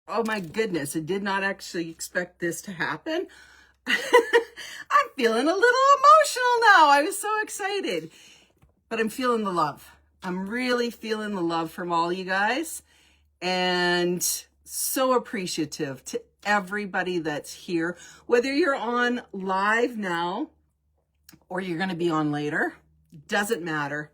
Oh my goodness, I did not actually expect this to happen. I'm feeling a little emotional now. I was so excited, but I'm feeling the love. I'm really feeling the love from all you guys, and so appreciative to everybody that's here, whether you're on live now or you're going to be on later, doesn't matter.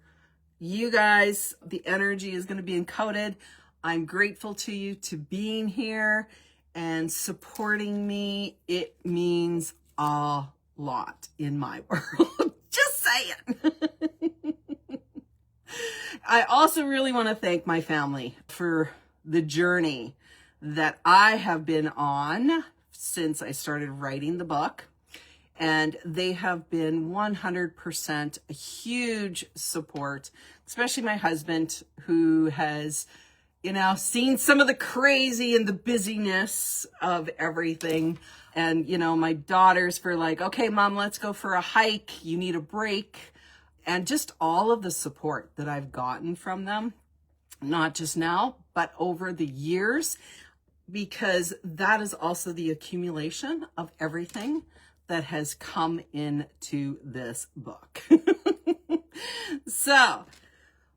You guys, the energy is going to be encoded. I'm grateful to you to being here and supporting me. It means a lot in my world. Just saying. I also really want to thank my family for the journey that I have been on since I started writing the book. And they have been 100% a huge support, especially my husband, who has, seen some of the crazy and the busyness of everything. And, my daughters for like, okay, Mom, let's go for a hike. You need a break. And just all of the support that I've gotten from them, not just now, but over the years, because that is also the accumulation of everything that has come into this book. So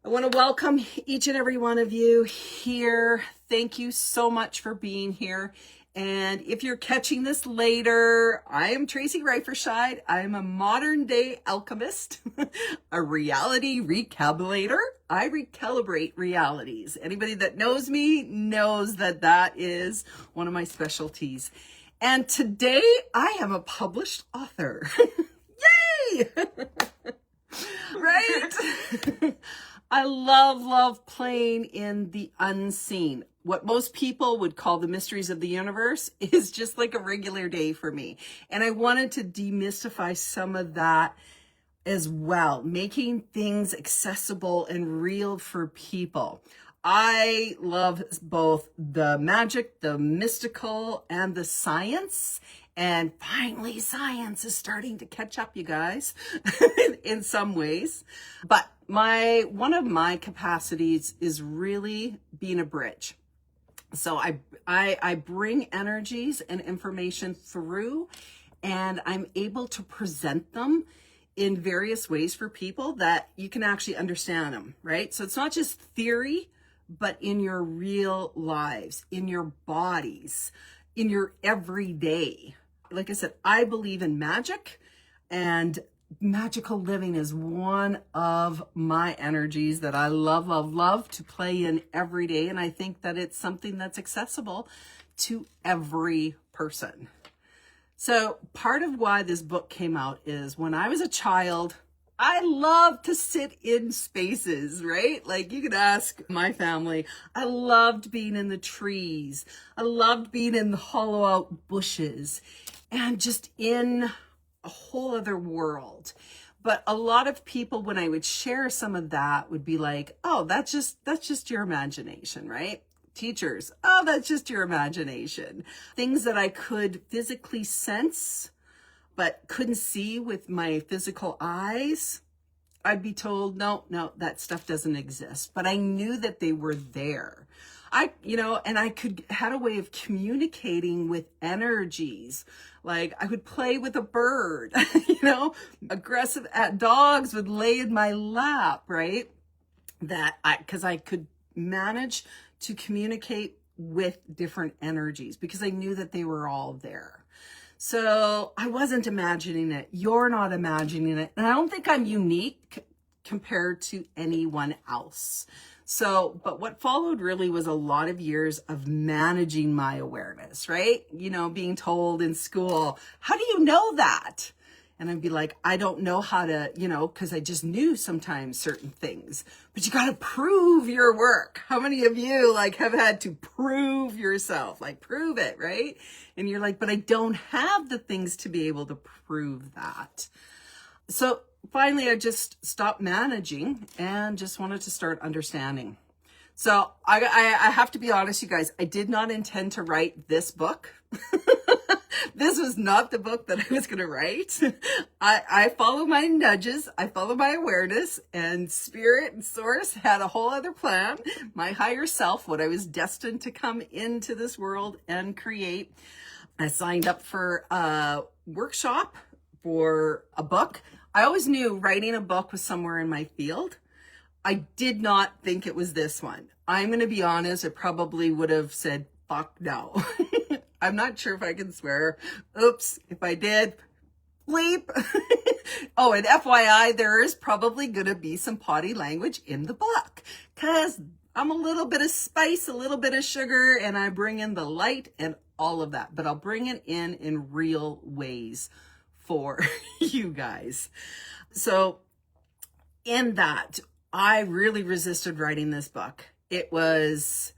I want to welcome each and every one of you here. Thank you so much for being here. And if you're catching this later, I am Tracy Reifferscheid. I'm a modern day alchemist, a reality recalibrator. I recalibrate realities. Anybody that knows me knows that that is one of my specialties. And today I am a published author. Yay! Right? I love playing in the unseen. What most people would call the mysteries of the universe is just like a regular day for me. And I wanted to demystify some of that as well, making things accessible and real for people. I love both the magic, the mystical, and the science. And finally, science is starting to catch up, you guys, in some ways. But one of my capacities is really being a bridge. So I bring energies and information through, and I'm able to present them in various ways for people that you can actually understand them, right? So it's not just theory, but in your real lives, in your bodies, in your everyday. Like I said, I believe in magic, and magical living is one of my energies that I love to play in every day. And I think that it's something that's accessible to every person. So part of why this book came out is when I was a child, I loved to sit in spaces, right? Like you could ask my family. I loved being in the trees. I loved being in the hollow out bushes and just in a whole other world. But a lot of people, when I would share some of that, would be like, oh, that's just your imagination, right? Teachers, oh, that's just your imagination. Things that I could physically sense but couldn't see with my physical eyes, I'd be told, no, that stuff doesn't exist. But I knew that they were there. And I had a way of communicating with energies. Like I would play with a bird, aggressive dogs would lay in my lap, right? Because I could manage to communicate with different energies because I knew that they were all there. So I wasn't imagining it. You're not imagining it. And I don't think I'm unique compared to anyone else. So, but what followed really was a lot of years of managing my awareness, right? Being told in school, how do you know that? And I'd be like, I don't know how to, because I just knew sometimes certain things, but you got to prove your work. How many of you have had to prove yourself, prove it, right? And you're like, but I don't have the things to be able to prove that. So finally, I just stopped managing and just wanted to start understanding. So I have to be honest, you guys, I did not intend to write this book. This was not the book that I was going to write. I follow my nudges. I follow my awareness, and spirit and source had a whole other plan. My higher self, what I was destined to come into this world and create. I signed up for a workshop for a book. I always knew writing a book was somewhere in my field. I did not think it was this one. I'm going to be honest. I probably would have said, fuck no. I'm not sure if I can swear. Oops. If I did, bleep. Oh, and FYI, there is probably going to be some potty language in the book, because I'm a little bit of spice, a little bit of sugar, and I bring in the light and all of that, but I'll bring it in real ways for you guys. So in that, I really resisted writing this book. It was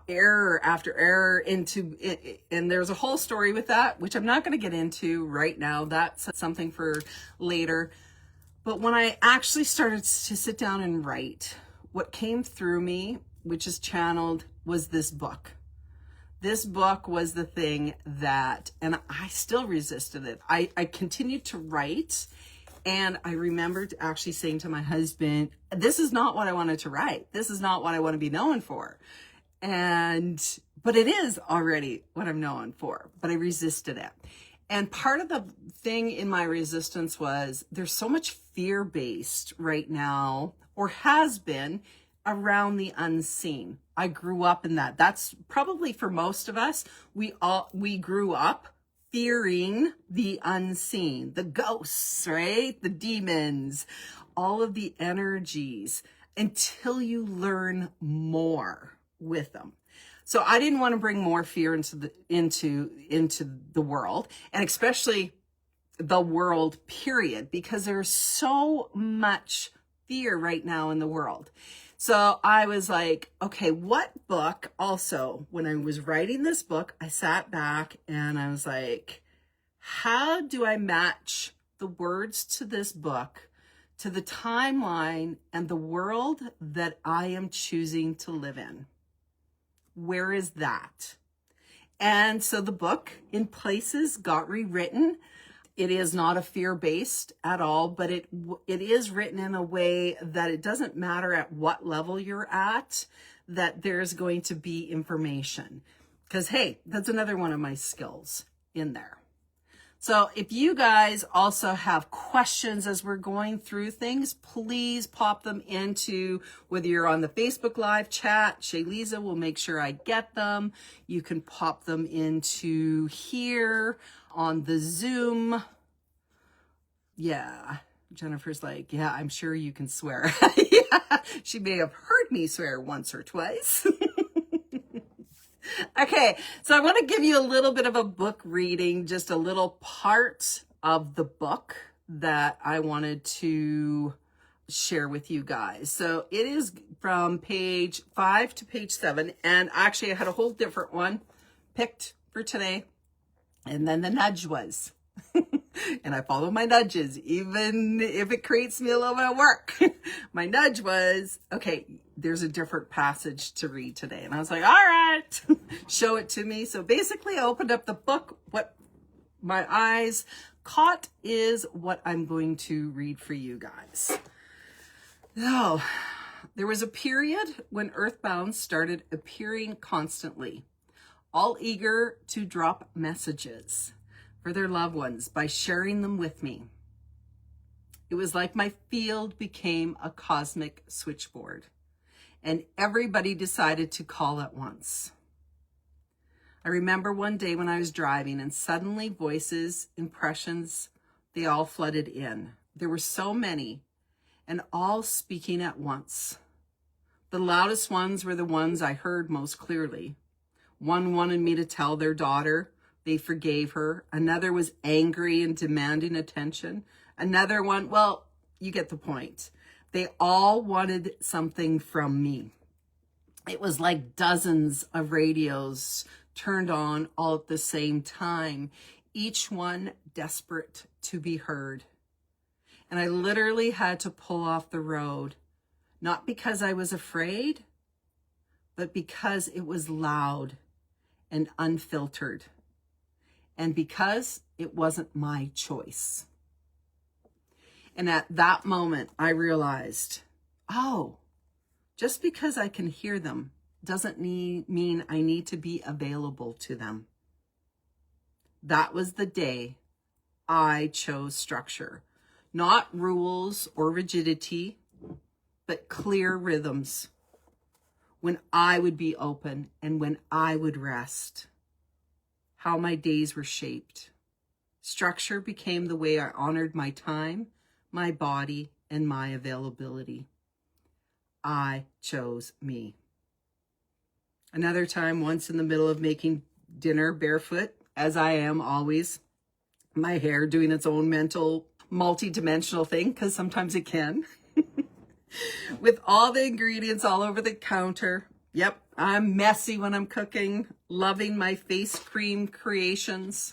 error after error into it, and there's a whole story with that, which I'm not going to get into right now. That's something for later. But when I actually started to sit down and write, what came through me, which is channeled, was this book. This book was the thing that, and I still resisted it. I continued to write, and I remembered actually saying to my husband, this is not what I wanted to write. This is not what I want to be known for. But it is already what I'm known for, but I resisted it. And part of the thing in my resistance was there's so much fear-based right now, or has been, around the unseen. I grew up in that. That's probably for most of us. We grew up fearing the unseen, the ghosts, right? The demons, all of the energies, until you learn more with them. So I didn't want to bring more fear into the world, and especially the world period, because there's so much fear right now in the world. So I was like, okay, what book? Also, when I was writing this book, I sat back and I was like, how do I match the words to this book to the timeline and the world that I am choosing to live in? Where is that? And so the book in places got rewritten. It is not a fear-based at all, but it is written in a way that it doesn't matter at what level you're at, that there's going to be information. Because, hey, that's another one of my skills in there. So if you guys also have questions as we're going through things, please pop them into, whether you're on the Facebook Live chat, Shaylisa will make sure I get them. You can pop them into here on the Zoom. Yeah, Jennifer's like, yeah, I'm sure you can swear. Yeah, she may have heard me swear once or twice. Okay, so I want to give you a little bit of a book reading, just a little part of the book that I wanted to share with you guys. So it is from page 5 to page 7, and actually I had a whole different one picked for today, and then the nudge was, and I follow my nudges, even if it creates me a little bit of work. My nudge was, okay, there's a different passage to read today. And I was like, all right, show it to me. So basically I opened up the book. What my eyes caught is what I'm going to read for you guys. Now, there was a period when earthbound started appearing constantly, all eager to drop messages for their loved ones by sharing them with me. It was like my field became a cosmic switchboard, and everybody decided to call at once. I remember one day when I was driving, and suddenly voices, impressions, they all flooded in. There were so many, and all speaking at once. The loudest ones were the ones I heard most clearly. One wanted me to tell their daughter they forgave her. Another was angry and demanding attention. Another one, well, you get the point. They all wanted something from me. It was like dozens of radios turned on all at the same time, each one desperate to be heard. And I literally had to pull off the road, not because I was afraid, but because it was loud and unfiltered. and because it wasn't my choice. And at that moment, I realized, oh, just because I can hear them doesn't mean I need to be available to them. That was the day I chose structure, not rules or rigidity, but clear rhythms. When I would be open and when I would rest, how my days were shaped. Structure became the way I honored my time, my body, and my availability. I chose me. Another time, once in the middle of making dinner barefoot, as I am always, my hair doing its own mental multi-dimensional thing, because sometimes it can, with all the ingredients all over the counter. Yep, I'm messy when I'm cooking, loving my face cream creations.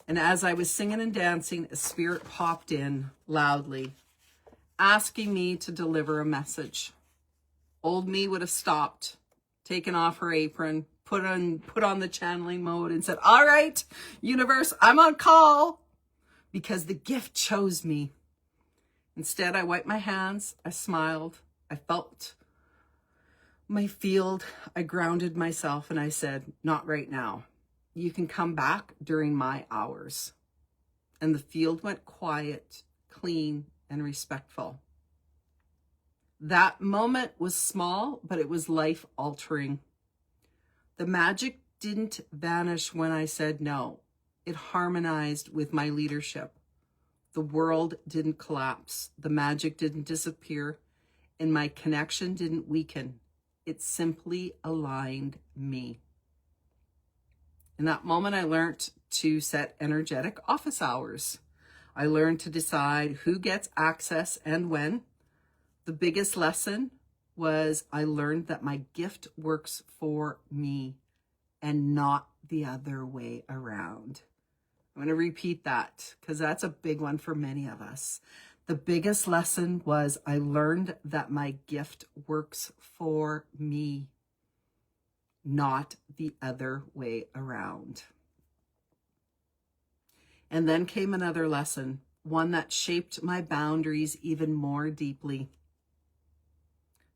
And as I was singing and dancing, a spirit popped in loudly, asking me to deliver a message. Old me would have stopped, taken off her apron, put on the channeling mode and said, all right, universe, I'm on call, because the gift chose me. Instead, I wiped my hands, I smiled, I felt my field, I grounded myself, and I said, not right now. You can come back during my hours. And the field went quiet, clean, and respectful. That moment was small, but it was life-altering. The magic didn't vanish when I said no. It harmonized with my leadership. The world didn't collapse. The magic didn't disappear. And my connection didn't weaken. It simply aligned me. In that moment, I learned to set energetic office hours. I learned to decide who gets access and when. The biggest lesson was I learned that my gift works for me and not the other way around. I'm going to repeat that because that's a big one for many of us. The biggest lesson was I learned that my gift works for me, not the other way around. And then came another lesson, one that shaped my boundaries even more deeply.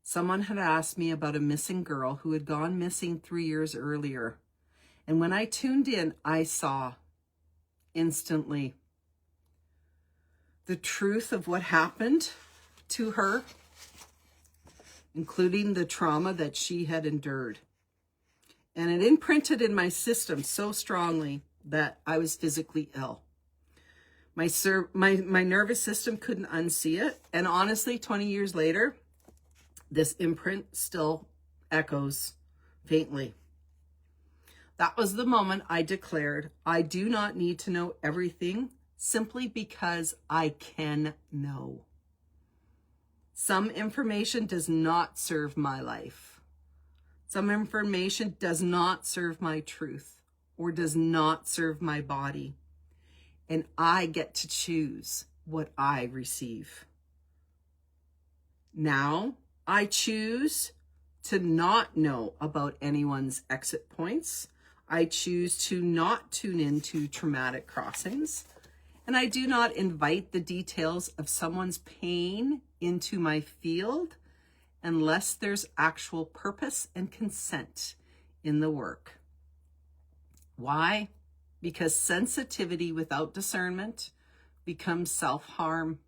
Someone had asked me about a missing girl who had gone missing 3 years earlier. And when I tuned in, I saw instantly the truth of what happened to her, including the trauma that she had endured. And it imprinted in my system so strongly that I was physically ill. My nervous system couldn't unsee it. And honestly, 20 years later, this imprint still echoes faintly. That was the moment I declared, I do not need to know everything simply because I can know. Some information does not serve my life. Some information does not serve my truth or does not serve my body. And I get to choose what I receive. Now, I choose to not know about anyone's exit points. I choose to not tune into traumatic crossings. And I do not invite the details of someone's pain into my field unless there's actual purpose and consent in the work. Why? Because sensitivity without discernment becomes self-harm.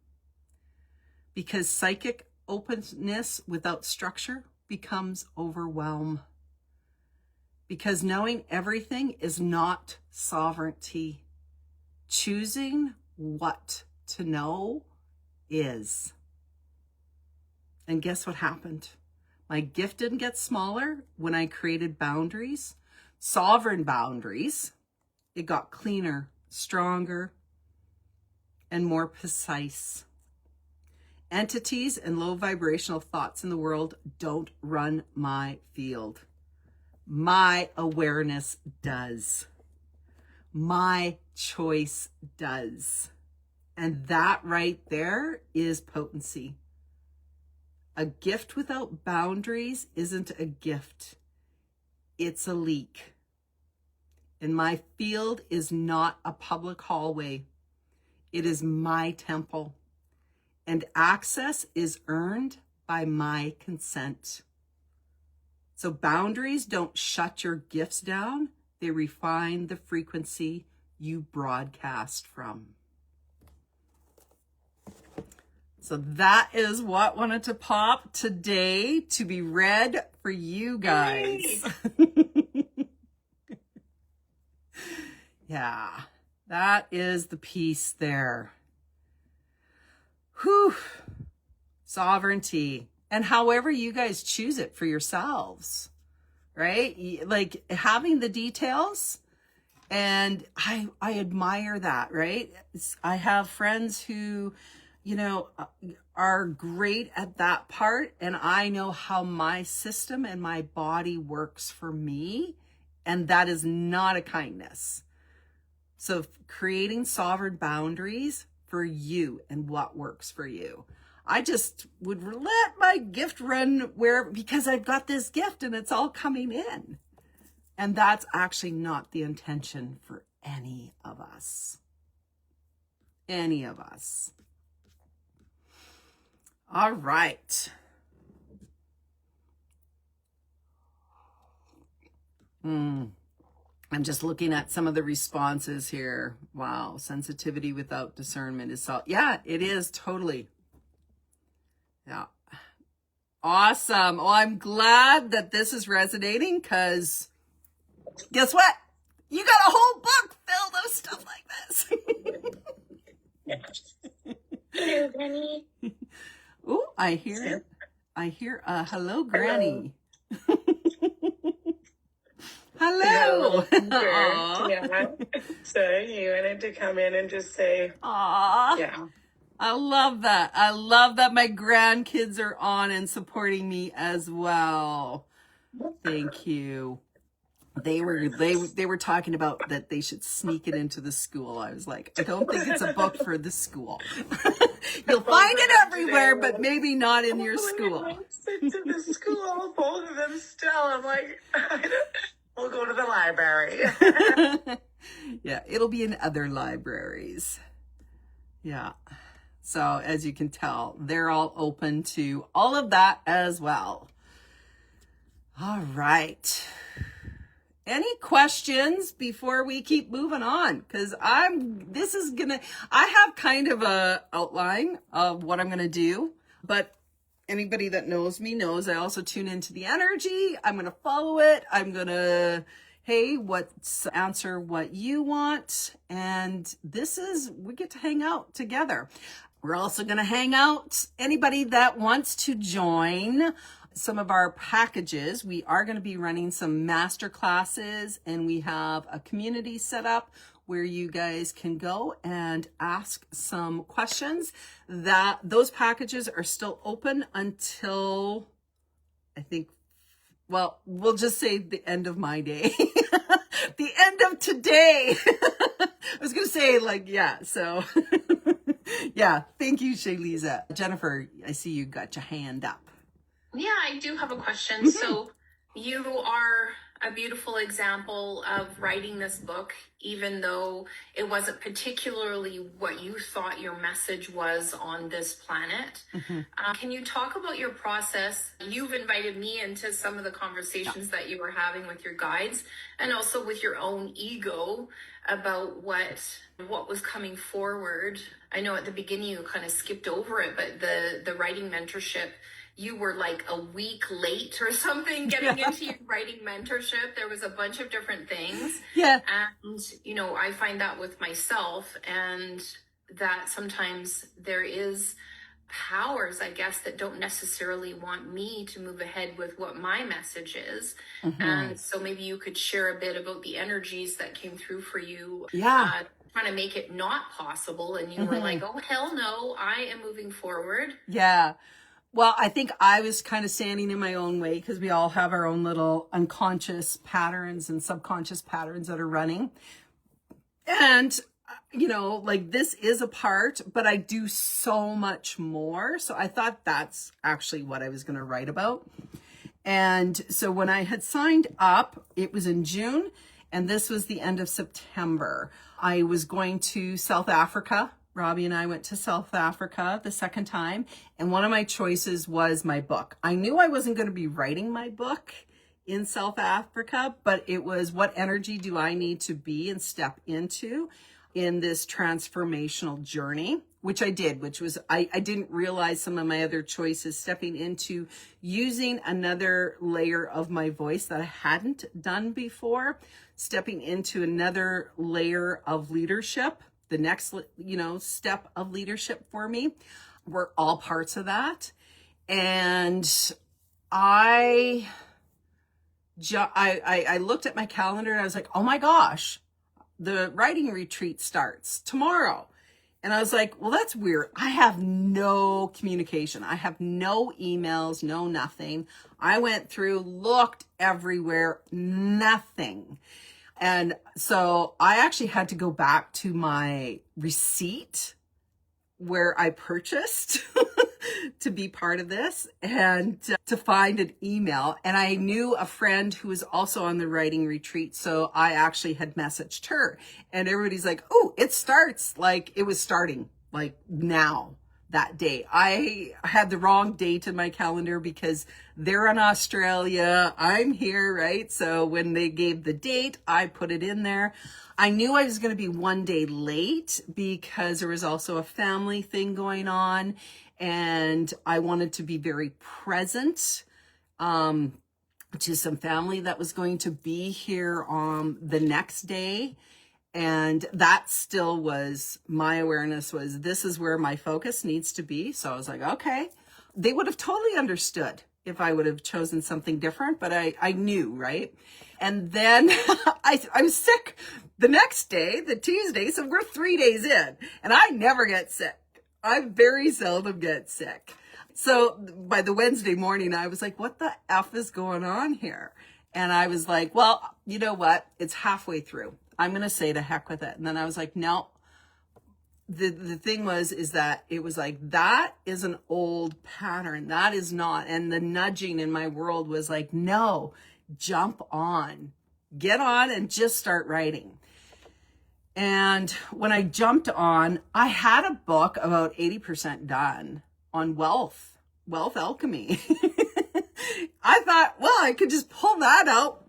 Because psychic openness without structure becomes overwhelm. Because knowing everything is not sovereignty. Choosing what to know is. And guess what happened? My gift didn't get smaller when I created boundaries, sovereign boundaries. It got cleaner, stronger, and more precise. Entities and low vibrational thoughts in the world don't run my field. My awareness does. My choice does. And that right there is potency. A gift without boundaries isn't a gift. It's a leak. and my field is not a public hallway. It is my temple, and access is earned by my consent. So boundaries don't shut your gifts down. They refine the frequency you broadcast from. So that is what wanted to pop today to be read for you guys. Yeah, that is the piece there. Whew. Sovereignty. And however you guys choose it for yourselves, right? Like having the details. And I admire that, right? I have friends who, you know, are great at that part. And I know how my system and my body works for me. And that is not a kindness. So creating sovereign boundaries for you and what works for you. I just would let my gift run because I've got this gift and it's all coming in. And that's actually not the intention for any of us. Any of us. All right. I'm just looking at some of the responses here. Wow. Sensitivity without discernment is so, yeah, it is totally. Yeah. Awesome. Well, I'm glad that this is resonating because guess what? You got a whole book filled of stuff like this. Hello, Granny. Oh, I hear hello, Granny. Hello. Yeah. So you wanted to come in and just say, Aw. yeah. I love that. I love that my grandkids are on and supporting me as well. Thank you. They were talking about that they should sneak it into the school. I was like, I don't think it's a book for the school. You'll find it everywhere, but maybe not in your school. To the school, both of them still. I'm like, we'll go to the library. Yeah, it'll be in other libraries. Yeah. So as you can tell, they're all open to all of that as well. All right. Any questions before we keep moving on? Because I have kind of a outline of what I'm going to do, but anybody that knows me knows I also tune into the energy. I'm going to follow it. I'm going to, hey, answer what you want. And we get to hang out together. We're also going to hang out. Anybody that wants to join some of our packages, we are going to be running some master classes, and we have a community set up where you guys can go and ask some questions. Those packages are still open until, I think, well, we'll just say the end of my day. The end of today. I was going to say, so yeah, thank you, Shayliza. Jennifer, I see you got your hand up. Yeah, I do have a question. So you are a beautiful example of writing this book, even though it wasn't particularly what you thought your message was on this planet. Can you talk about your process? You've invited me into some of the conversations that you were having with your guides, and also with your own ego about what was coming forward. I know at the beginning you kind of skipped over it, but the writing mentorship, you were like a week late or something getting into your writing mentorship. There was a bunch of different things. Yeah. And, I find that with myself, and that sometimes there is powers, I guess, that don't necessarily want me to move ahead with what my message is. And so maybe you could share a bit about the energies that came through for you. Yeah. Trying to make it not possible. And you were like, oh, hell no, I am moving forward. Yeah. Well, I think I was kind of standing in my own way because we all have our own little unconscious patterns and subconscious patterns that are running. And, this is a part, but I do so much more. So I thought that's actually what I was going to write about. And so when I had signed up, it was in June, And this was the end of September. I was going to South Africa. Robbie and I went to South Africa the second time. And one of my choices was my book. I knew I wasn't going to be writing my book in South Africa, but it was, what energy do I need to be and step into in this transformational journey, which I did, which was, I didn't realize some of my other choices, stepping into using another layer of my voice that I hadn't done before, stepping into another layer of leadership. The next, step of leadership for me were all parts of that. And I looked at my calendar and I was like, oh my gosh, the writing retreat starts tomorrow. And I was like, well, that's weird. I have no communication. I have no emails, no nothing. I went through, looked everywhere, nothing. And so I actually had to go back to my receipt where I purchased to be part of this and to find an email. And I knew a friend who was also on the writing retreat. So I actually had messaged her and everybody's like, oh, it starts. Like it was starting like now. That day. I had the wrong date in my calendar because they're in Australia. I'm here, right? So when they gave the date, I put it in there. I knew I was going to be one day late because there was also a family thing going on and I wanted to be very present to some family that was going to be here on the next day. And that still was, my awareness was, this is where my focus needs to be. So I was like, okay. They would have totally understood if I would have chosen something different, but I knew, right? And then I was sick the next day, the Tuesday. So we're 3 days in and I never get sick. I very seldom get sick. So by the Wednesday morning, I was like, what the F is going on here? And I was like, well, you know what? It's halfway through. I'm going to say to heck with it. And then I was like, no, the thing is that it was like, that is an old pattern. That is not. And the nudging in my world was like, no, jump on, get on and just start writing. And when I jumped on, I had a book about 80% done on wealth alchemy. I thought, well, I could just pull that out,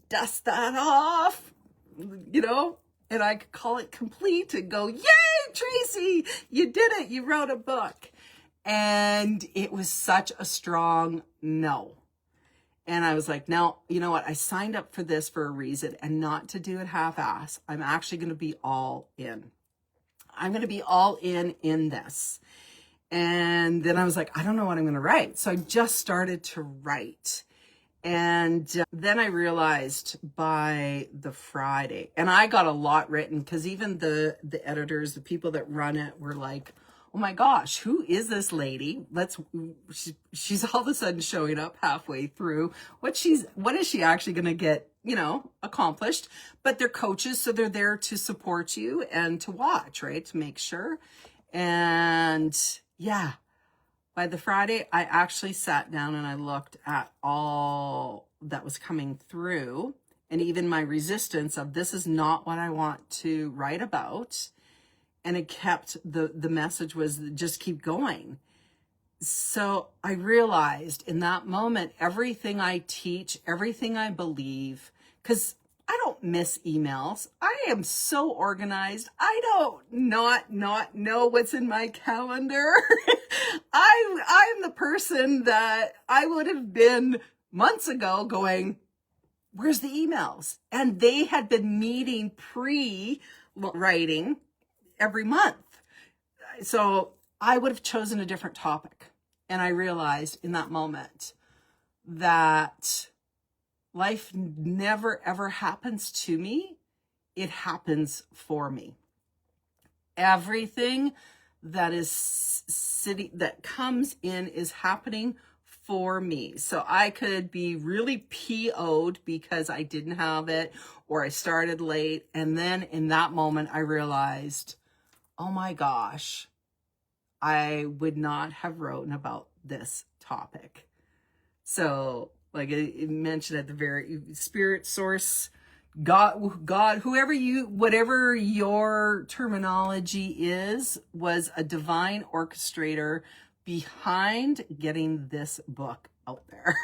dust that off, and I could call it complete and go, yay, Tracy, you did it. You wrote a book. And it was such a strong no. And I was like, no, you know what? I signed up for this for a reason and not to do it half-ass. I'm actually going to be all in. I'm going to be all in this. And then I was like, I don't know what I'm going to write. So I just started to write. And then I realized by the Friday, and I got a lot written because even the editors, the people that run it were like, oh my gosh, who is this lady? She's all of a sudden showing up halfway through. What is she actually going to get, accomplished? But they're coaches, so they're there to support you and to watch, right? To make sure. And yeah. By the Friday, I actually sat down and I looked at all that was coming through and even my resistance of this is not what I want to write about. And it kept, the message was just keep going. So I realized in that moment, everything I teach, everything I believe, because I don't miss emails. I am so organized. I don't not know what's in my calendar. I'm the person that I would have been months ago going, where's the emails? And they had been meeting pre-writing every month. So I would have chosen a different topic. And I realized in that moment that life never, ever happens to me. It happens for me. Everything that that comes in is happening for me. So I could be really PO'd because I didn't have it or I started late. And then in that moment, I realized, oh my gosh, I would not have written about this topic. So like I mentioned at the very spirit source God, whatever your terminology is, was a divine orchestrator behind getting this book out there.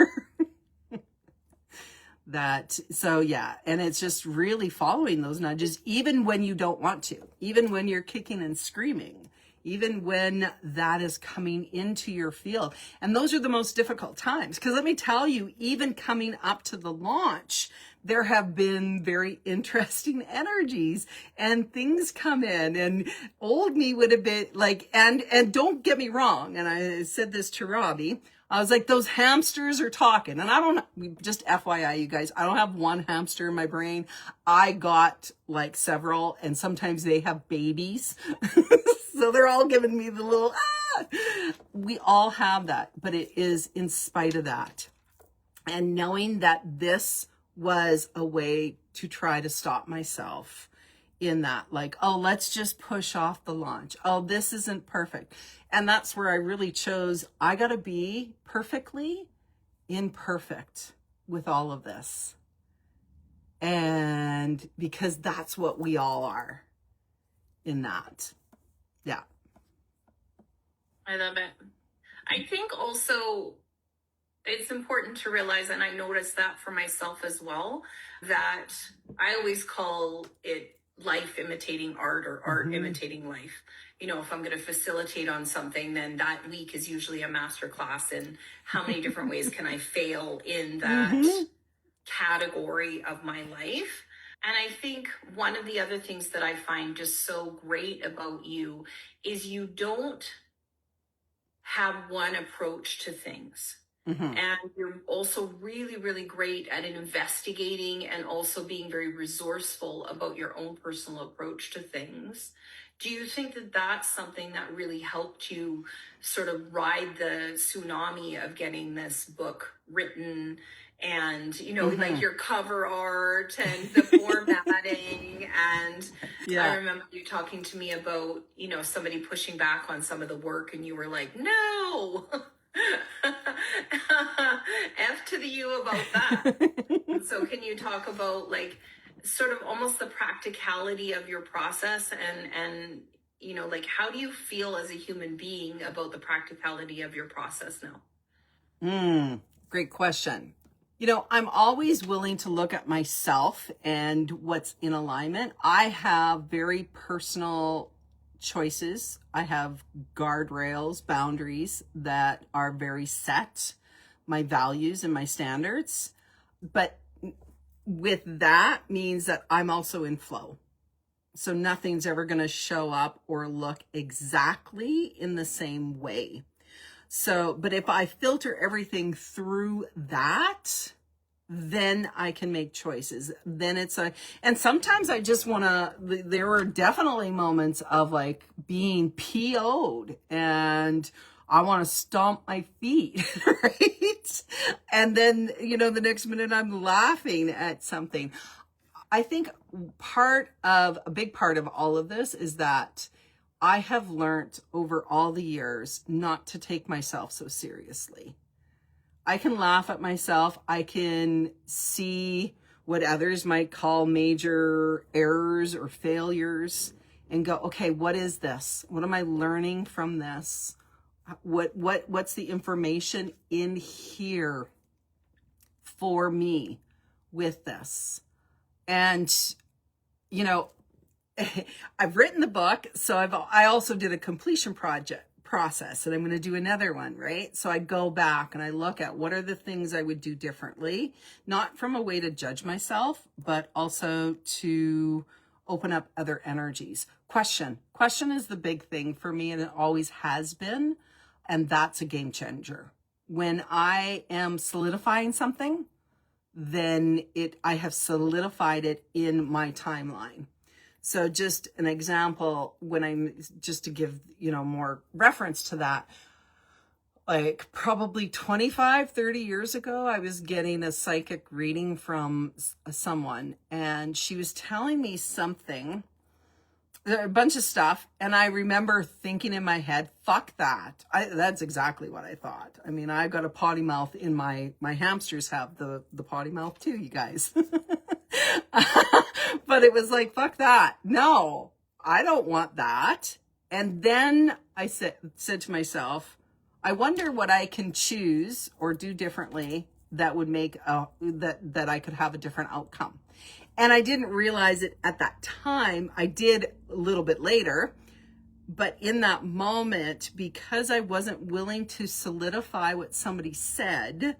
And it's just really following those nudges, even when you don't want to, even when you're kicking and screaming, even when that is coming into your field. And those are the most difficult times. Because let me tell you, even coming up to the launch, there have been very interesting energies and things come in, and old me would have been like, and don't get me wrong. And I said this to Robbie, I was like, those hamsters are talking. And I don't, just FYI, you guys, I don't have one hamster in my brain. I got like several, and sometimes they have babies. So they're all giving me the little, We all have that, but it is in spite of that. And knowing that this was a way to try to stop myself in that, like, oh, let's just push off the launch. Oh, this isn't perfect. And that's where I really chose, I got to be perfectly imperfect with all of this. And because that's what we all are in that. Yeah. I love it. I think also it's important to realize, and I noticed that for myself as well, that I always call it life imitating art, or art imitating life. You know, if I'm going to facilitate on something, then that week is usually a master class in how many different ways can I fail in that category of my life. And I think one of the other things that I find just so great about you is you don't have one approach to things. And you're also really, really great at investigating and also being very resourceful about your own personal approach to things. Do you think that that's something that really helped you sort of ride the tsunami of getting this book written, and, you know, like your cover art and the formatting? And I remember you talking to me about, you know, somebody pushing back on some of the work, and you were like, no. F to the U about that. So can you talk about, like, sort of almost the practicality of your process, and you know, like, how do you feel as a human being about the practicality of your process now? Great question. You know, I'm always willing to look at myself and what's in alignment. I have very personal choices. I have guardrails, boundaries that are very set, my values and my standards. But with that means that I'm also in flow. So nothing's ever going to show up or look exactly in the same way. So, but if I filter everything through that, then I can make choices. Then and sometimes I just want to, there were definitely moments of like being PO'd and I want to stomp my feet, right? And then, you know, the next minute I'm laughing at something. I think a big part of all of this is that I have learned over all the years not to take myself so seriously. I can laugh at myself. I can see what others might call major errors or failures and go, okay, what is this? What am I learning from this? What's the information in here for me with this? And, you know, I've written the book, so I also did a completion process, and I'm going to do another one, right? So I go back and I look at what are the things I would do differently, not from a way to judge myself, but also to open up other energies. Question is the big thing for me, and it always has been, and that's a game changer. When I am solidifying something, then I have solidified it in my timeline. So just an example, just to give, you know, more reference to that, like probably 25, 30 years ago, I was getting a psychic reading from someone, and she was telling me something, a bunch of stuff. And I remember thinking in my head, fuck that. That's exactly what I thought. I mean, I got a potty mouth in my hamsters have the potty mouth too, you guys. But it was like, fuck that. No, I don't want that. And then I said to myself, I wonder what I can choose or do differently that would make that I could have a different outcome. And I didn't realize it at that time. I did a little bit later. But in that moment, because I wasn't willing to solidify what somebody said,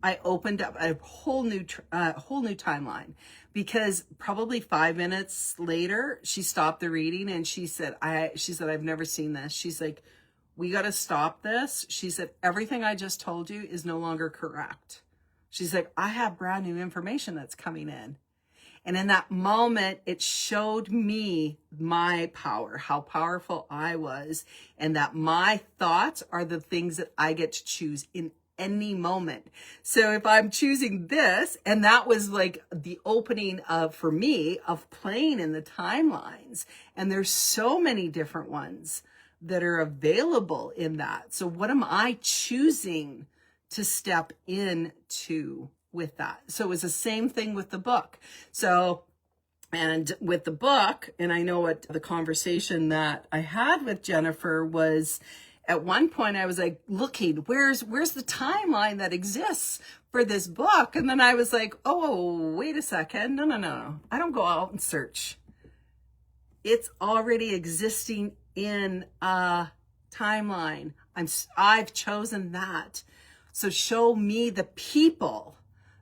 I opened up a whole new timeline. Because probably 5 minutes later, she stopped the reading and she said, I've never seen this. She's like, we got to stop this. She said, everything I just told you is no longer correct. She's like, I have brand new information that's coming in. And in that moment, it showed me my power, how powerful I was, and that my thoughts are the things that I get to choose in any moment. So if I'm choosing this, and that was like the opening of, for me, of playing in the timelines. And there's so many different ones that are available in that. So what am I choosing to step into with that? So it was the same thing with the book. So, and with the book, and I know what the conversation that I had with Jennifer was, at one point I was like, looking, where's the timeline that exists for this book? And then I was like, oh, wait a second. No. I don't go out and search. It's already existing in a timeline. I've chosen that. So show me the people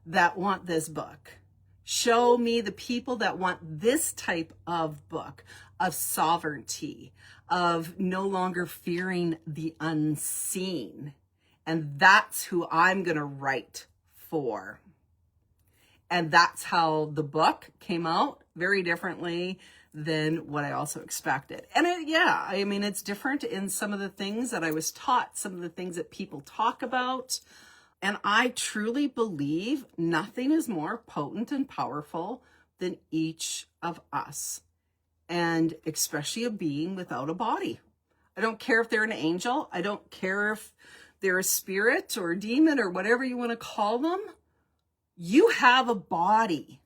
that want this book. Show me the people that want this type of book, of sovereignty, of no longer fearing the unseen. And that's who I'm going to write for. And that's how the book came out, very differently than what I also expected. And it's different in some of the things that I was taught, some of the things that people talk about. And I truly believe nothing is more potent and powerful than each of us. And especially a being without a body. I don't care if they're an angel. I don't care if they're a spirit or a demon or whatever you want to call them. You have a body.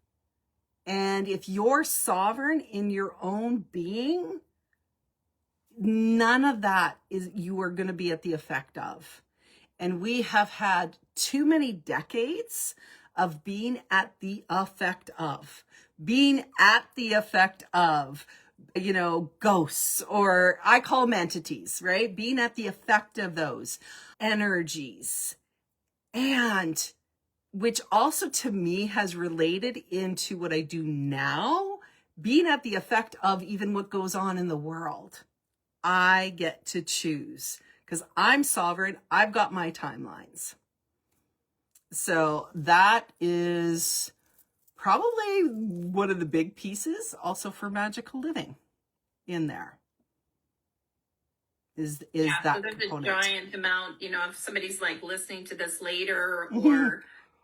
And if you're sovereign in your own being, none of that is you are going to be at the effect of. And we have had too many decades of being at the effect of, ghosts, or I call them entities, right? Being at the effect of those energies. And which also to me has related into what I do now, being at the effect of even what goes on in the world. I get to choose because I'm sovereign. I've got my timelines. So that is probably one of the big pieces also for magical living in there. Is that so there's component. A giant amount, if somebody's like listening to this later or,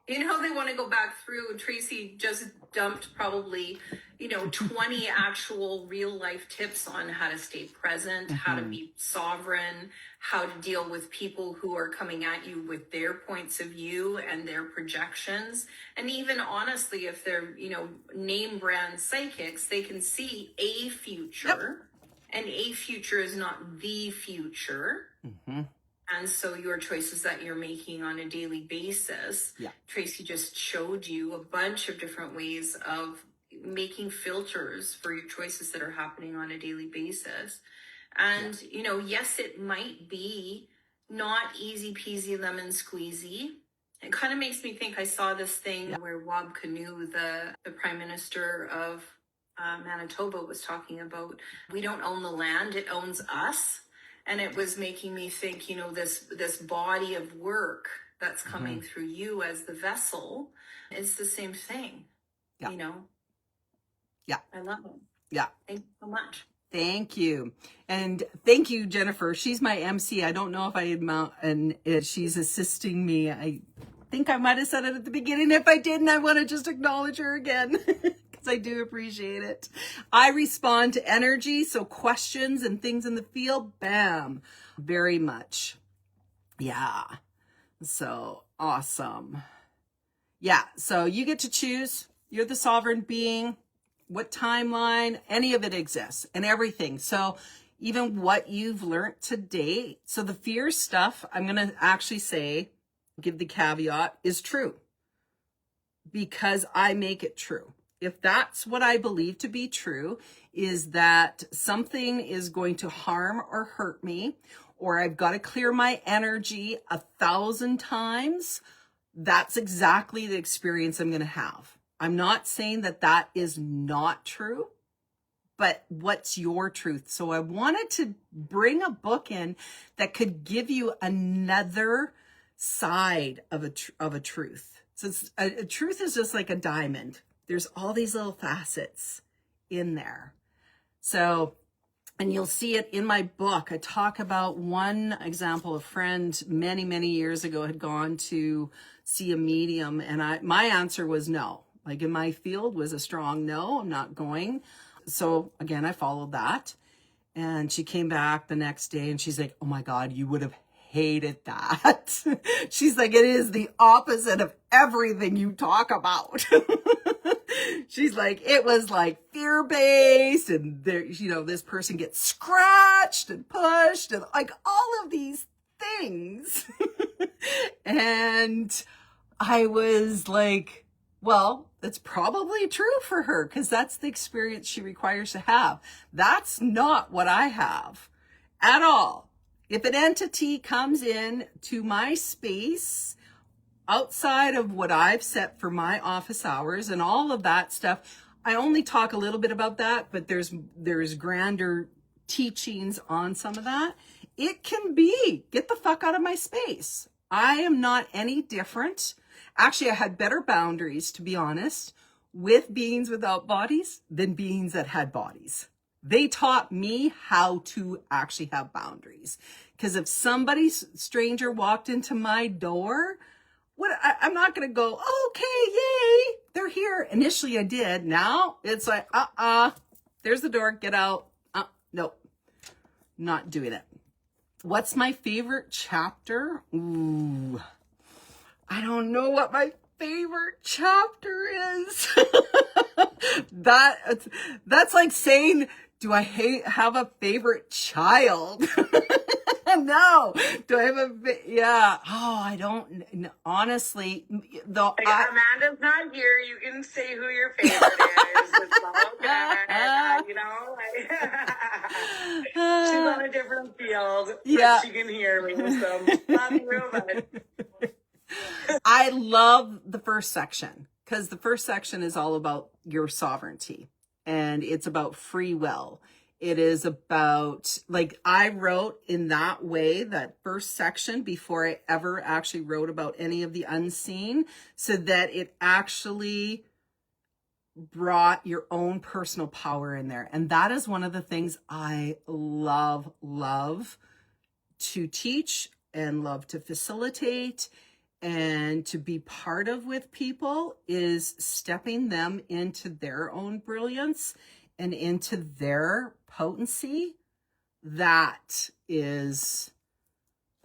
they want to go back through. Tracy just dumped probably, 20 actual real life tips on how to stay present, how to be sovereign, how to deal with people who are coming at you with their points of view and their projections. And even honestly, if they're, name brand psychics, they can see a future. Yep. And a future is not the future. And so your choices that you're making on a daily basis, Tracy just showed you a bunch of different ways of making filters for your choices that are happening on a daily basis. And, yes, it might be not easy peasy lemon squeezy. It kind of makes me think, I saw this thing where Rob Canoe, the Prime Minister of Manitoba, was talking about, we don't own the land, it owns us. And it was making me think, this body of work that's coming through you as the vessel is the same thing, Yeah. I love it. Yeah. Thank you so much. Thank you. And thank you, Jennifer. She's my MC. I don't know if she's assisting me. I think I might have said it at the beginning. If I didn't, I want to just acknowledge her again. I do appreciate it. I respond to energy, so questions and things in the field, bam, very much. Yeah, so awesome. Yeah, so you get to choose You're the sovereign being. What timeline, any of it exists, and everything. So even what you've learned to date. So the fear stuff, I'm going to actually say, give the caveat, is true because I make it true. If that's what I believe to be true, is that something is going to harm or hurt me, or I've got to clear my energy 1,000 times, that's exactly the experience I'm going to have. I'm not saying that that is not true, but what's your truth? So I wanted to bring a book in that could give you another side of a truth. So a truth is just like a diamond. There's all these little facets in there. So, and you'll see it in my book. I talk about one example. A friend many, many years ago had gone to see a medium, and my answer was no. Like in my field was a strong no, I'm not going. So again, I followed that. And she came back the next day and she's like, oh my God, you would have hated that. She's like, it is the opposite of everything you talk about. She's like, it was like fear-based, and there, you know, this person gets scratched and pushed and like all of these things. And I was like, well, that's probably true for her because that's the experience she requires to have. That's not what I have at all. If an entity comes in to my space outside of what I've set for my office hours and all of that stuff, I only talk a little bit about that, but there's grander teachings on some of that. It can be, get the fuck out of my space. I am not any different. Actually, I had better boundaries, to be honest, with beings without bodies than beings that had bodies. They taught me how to actually have boundaries. Because if somebody stranger walked into my door, I'm not going to go, okay, yay, they're here. Initially I did. Now it's like, there's the door, get out. Nope, not doing it. What's my favorite chapter? Ooh, I don't know what my favorite chapter is. That's like saying, do I have a favorite child? No. Do I have yeah. Oh, I don't, honestly, though. Amanda's not here. You can say who your favorite is. It's all okay. You know? She's on a different field. Yeah. But she can hear me. So, love you, but... I love the first section because the first section is all about your sovereignty and it's about free will. It is about, like, I wrote in that way, that first section, before I ever actually wrote about any of the unseen, so that it actually brought your own personal power in there. And that is one of the things I love to teach and love to facilitate and to be part of with people, is stepping them into their own brilliance and into their potency. That is,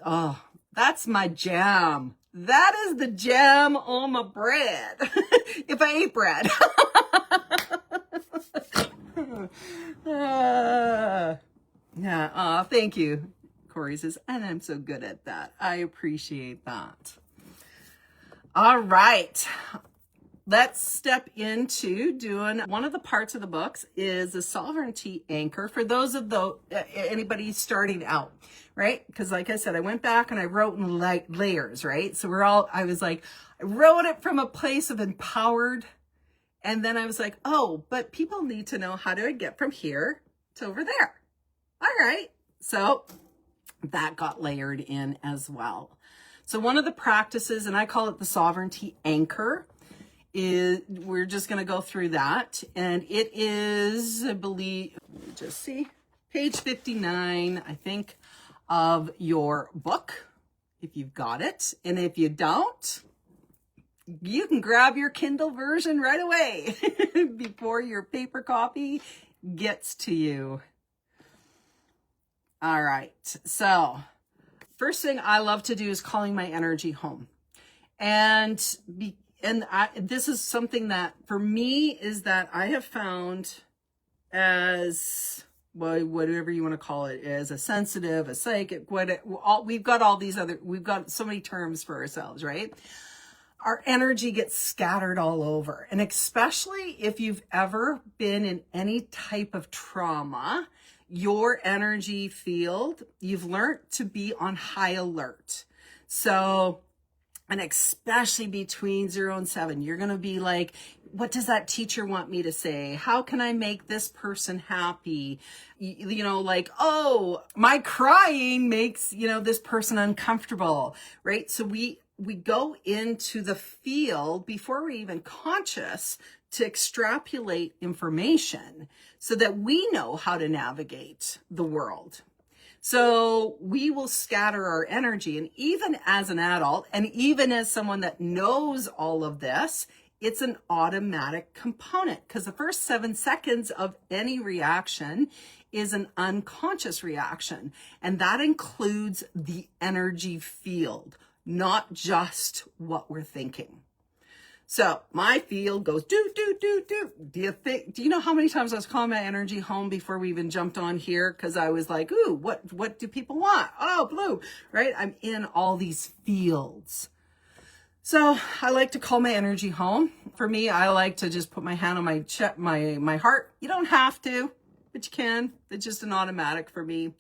oh, that's my jam. That is the jam on my bread. If I ate bread. Yeah, thank you. Corey says, and I'm so good at that. I appreciate that. All right. Let's step into doing one of the parts of the books is a sovereignty anchor for those of anybody starting out, right? Because like I said, I went back and I wrote in layers, right? So I wrote it from a place of empowered. And then I was like, oh, but people need to know, how do I get from here to over there? All right. So that got layered in as well. So one of the practices, and I call it the sovereignty anchor, is, we're just going to go through that. And it is, I believe, let me just see, page 59, I think, of your book, if you've got it. And if you don't, you can grab your Kindle version right away before your paper copy gets to you. All right. So first thing I love to do is calling my energy home. And and this is something that for me is that I have found as, well, whatever you want to call it, as a sensitive, a psychic, we've got so many terms for ourselves, right? Our energy gets scattered all over. And especially if you've ever been in any type of trauma, your energy field, you've learned to be on high alert. So, and especially between 0 and 7, you're going to be like, what does that teacher want me to say? How can I make this person happy? You know, like, oh, my crying makes, this person uncomfortable, right? So we go into the field before we're even conscious to extrapolate information so that we know how to navigate the world. So we will scatter our energy. And even as an adult, and even as someone that knows all of this, it's an automatic component, because the first 7 seconds of any reaction is an unconscious reaction. And that includes the energy field, not just what we're thinking. So my field goes do, do, do, do. Do you know how many times I was calling my energy home before we even jumped on here? Because I was like, ooh, what do people want? Oh, blue, right? I'm in all these fields. So I like to call my energy home. For me, I like to just put my hand on my chest, my heart. You don't have to, but you can. It's just an automatic for me.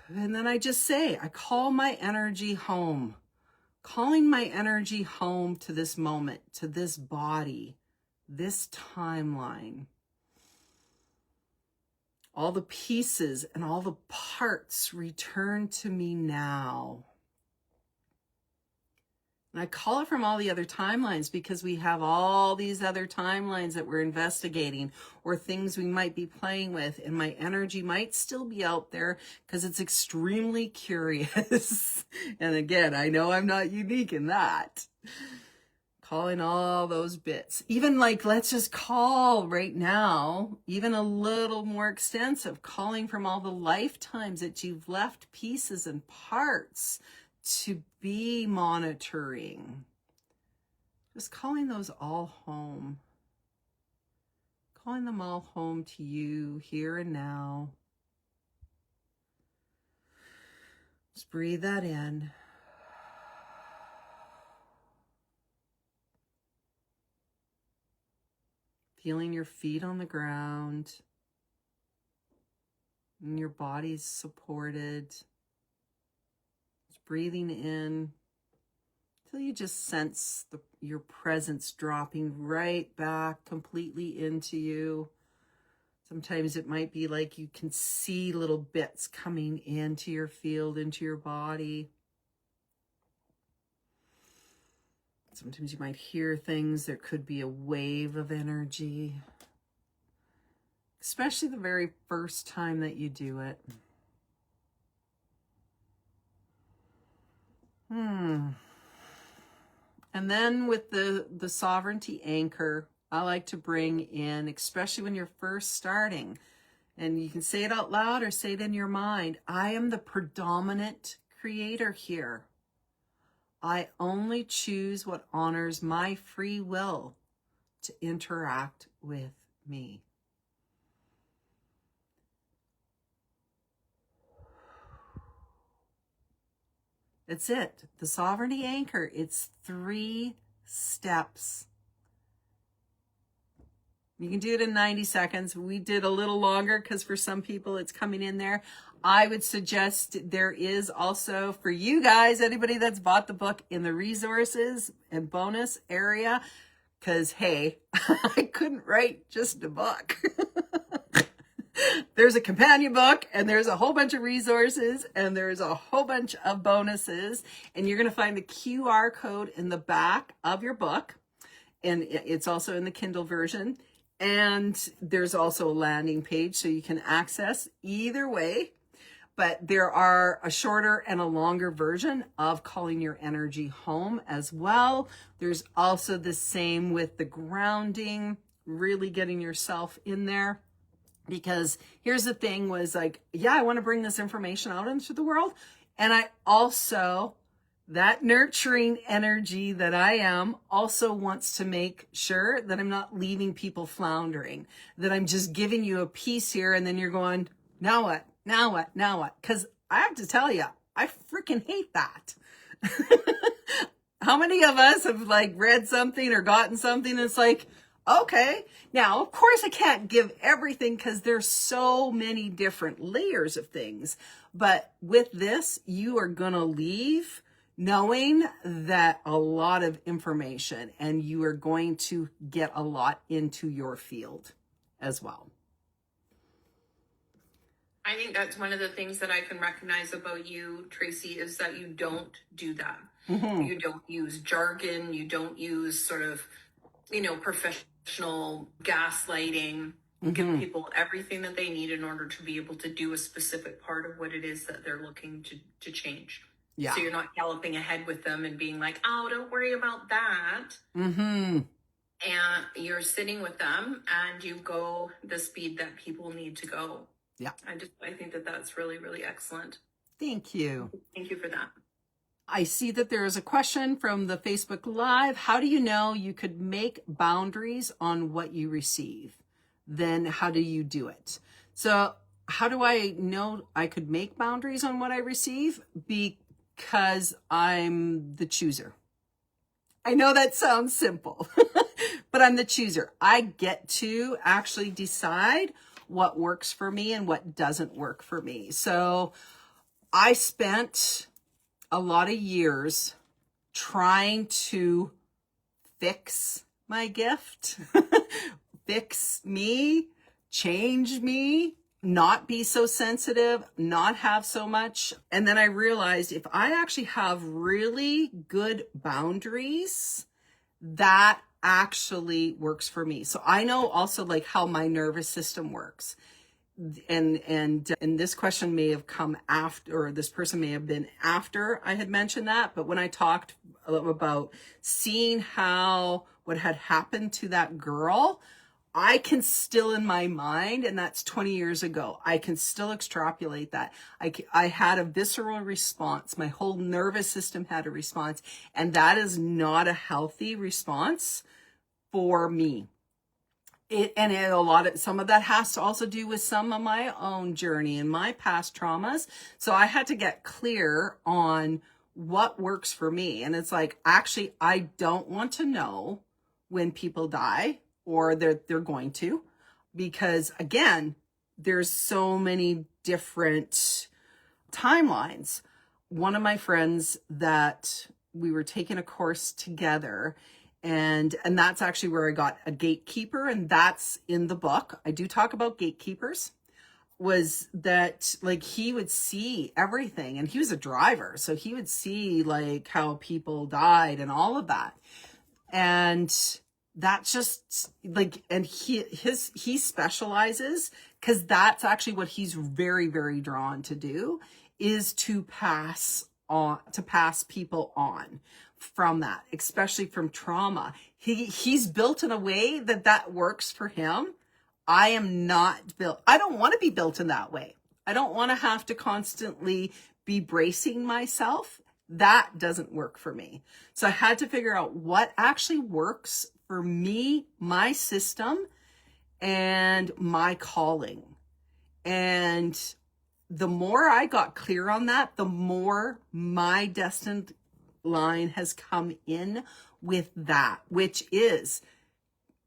And then I just say, I call my energy home. Calling my energy home to this moment, to this body, this timeline. All the pieces and all the parts return to me now. And I call it from all the other timelines because we have all these other timelines that we're investigating or things we might be playing with. And my energy might still be out there because it's extremely curious. And again, I know I'm not unique in that. Calling all those bits. Even like, let's just call right now, even a little more extensive, calling from all the lifetimes that you've left pieces and parts to be monitoring. Just calling those all home. Calling them all home to you here and now. Just breathe that in. Feeling your feet on the ground. And your body's supported. Breathing in until you just sense your presence dropping right back completely into you. Sometimes it might be like you can see little bits coming into your field, into your body. Sometimes you might hear things. There could be a wave of energy, especially the very first time that you do it. And then with the sovereignty anchor, I like to bring in, especially when you're first starting, and you can say it out loud or say it in your mind, I am the predominant creator here. I only choose what honors my free will to interact with me. That's it. The sovereignty anchor. It's 3 steps. You can do it in 90 seconds. We did a little longer because for some people it's coming in there. I would suggest there is also for you guys, anybody that's bought the book, in the resources and bonus area, because hey, I couldn't write just a book. There's a companion book and there's a whole bunch of resources and there's a whole bunch of bonuses, and you're going to find the QR code in the back of your book, and it's also in the Kindle version, and there's also a landing page so you can access either way. But there are a shorter and a longer version of calling your energy home as well. There's also the same with the grounding, really getting yourself in there. Because here's the thing was like, yeah, I want to bring this information out into the world. And I also that nurturing energy that I am also wants to make sure that I'm not leaving people floundering, that I'm just giving you a piece here and then you're going, now what? Now what? Now what? Because I have to tell you, I freaking hate that. How many of us have like read something or gotten something that's like, okay, now of course I can't give everything because there's so many different layers of things. But with this, you are going to leave knowing that a lot of information, and you are going to get a lot into your field as well. I think that's one of the things that I can recognize about you, Tracy, is that you don't do that. Mm-hmm. You don't use jargon. You don't use sort of, professional gaslighting. Mm-hmm. Give people everything that they need in order to be able to do a specific part of what it is that they're looking to change. Yeah. So you're not galloping ahead with them and being like, oh, don't worry about that. Mm-hmm. And you're sitting with them and you go the speed that people need to go. Yeah. I think that that's really, really excellent. Thank you. Thank you for that. I see that there is a question from the Facebook Live. How do you know you could make boundaries on what you receive? Then how do you do it? So how do I know I could make boundaries on what I receive? Because I'm the chooser. I know that sounds simple, but I'm the chooser. I get to actually decide what works for me and what doesn't work for me. So I spent a lot of years trying to fix my gift, fix me, change me, not be so sensitive, not have so much. And then I realized if I actually have really good boundaries, that actually works for me. So I know also like how my nervous system works. And this question may have come after, or this person may have been after I had mentioned that. But when I talked about seeing how what had happened to that girl, I can still in my mind, and that's 20 years ago, I can still extrapolate that. I had a visceral response. My whole nervous system had a response, and that is not a healthy response for me. Some of that has to also do with some of my own journey and my past traumas. So I had to get clear on what works for me. And it's like, actually, I don't want to know when people die or they're going to, because again, there's so many different timelines. One of my friends that we were taking a course together, and that's actually where I got a gatekeeper, and that's in the book. I do talk about gatekeepers. Was that like he would see everything, and he was a driver, so he would see like how people died and all of that. And that's just like, and he specializes, because that's actually what he's very, very drawn to do, is to pass people on from that, especially from trauma. He's built in a way that works for him. I am not built. I don't want to be built in that way. I don't want to have to constantly be bracing myself. That doesn't work for me. So I had to figure out what actually works for me, my system, and my calling. And the more I got clear on that, the more my destined line has come in with that, which is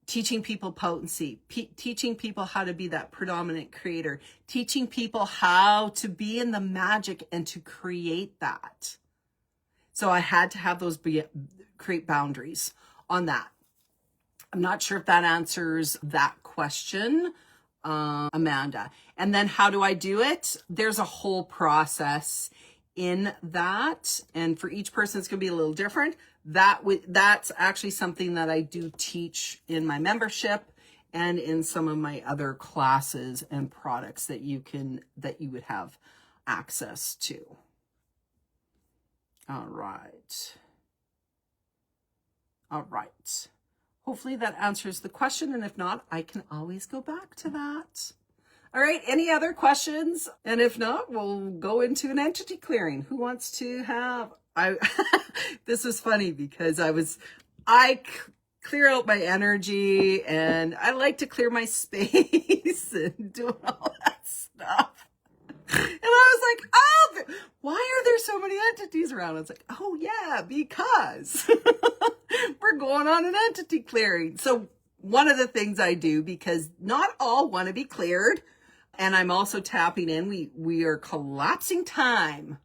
teaching people potency, teaching people how to be that predominant creator, teaching people how to be in the magic and to create that. So I had to have create boundaries on that. I'm not sure if that answers that question, Amanda. And then how do I do it? There's a whole process in that. And for each person, it's going to be a little different. That's actually something that I do teach in my membership and in some of my other classes and products that you would have access to. All right. Hopefully that answers the question. And if not, I can always go back to that. All right. Any other questions? And if not, we'll go into an entity clearing. Who wants to have I this was funny because I clear out my energy, and I like to clear my space and do all that stuff. And I was like, oh, why are there so many entities around? It's like, oh yeah, because we're going on an entity clearing. So one of the things I do, because not all want to be cleared, and I'm also tapping in, we are collapsing time.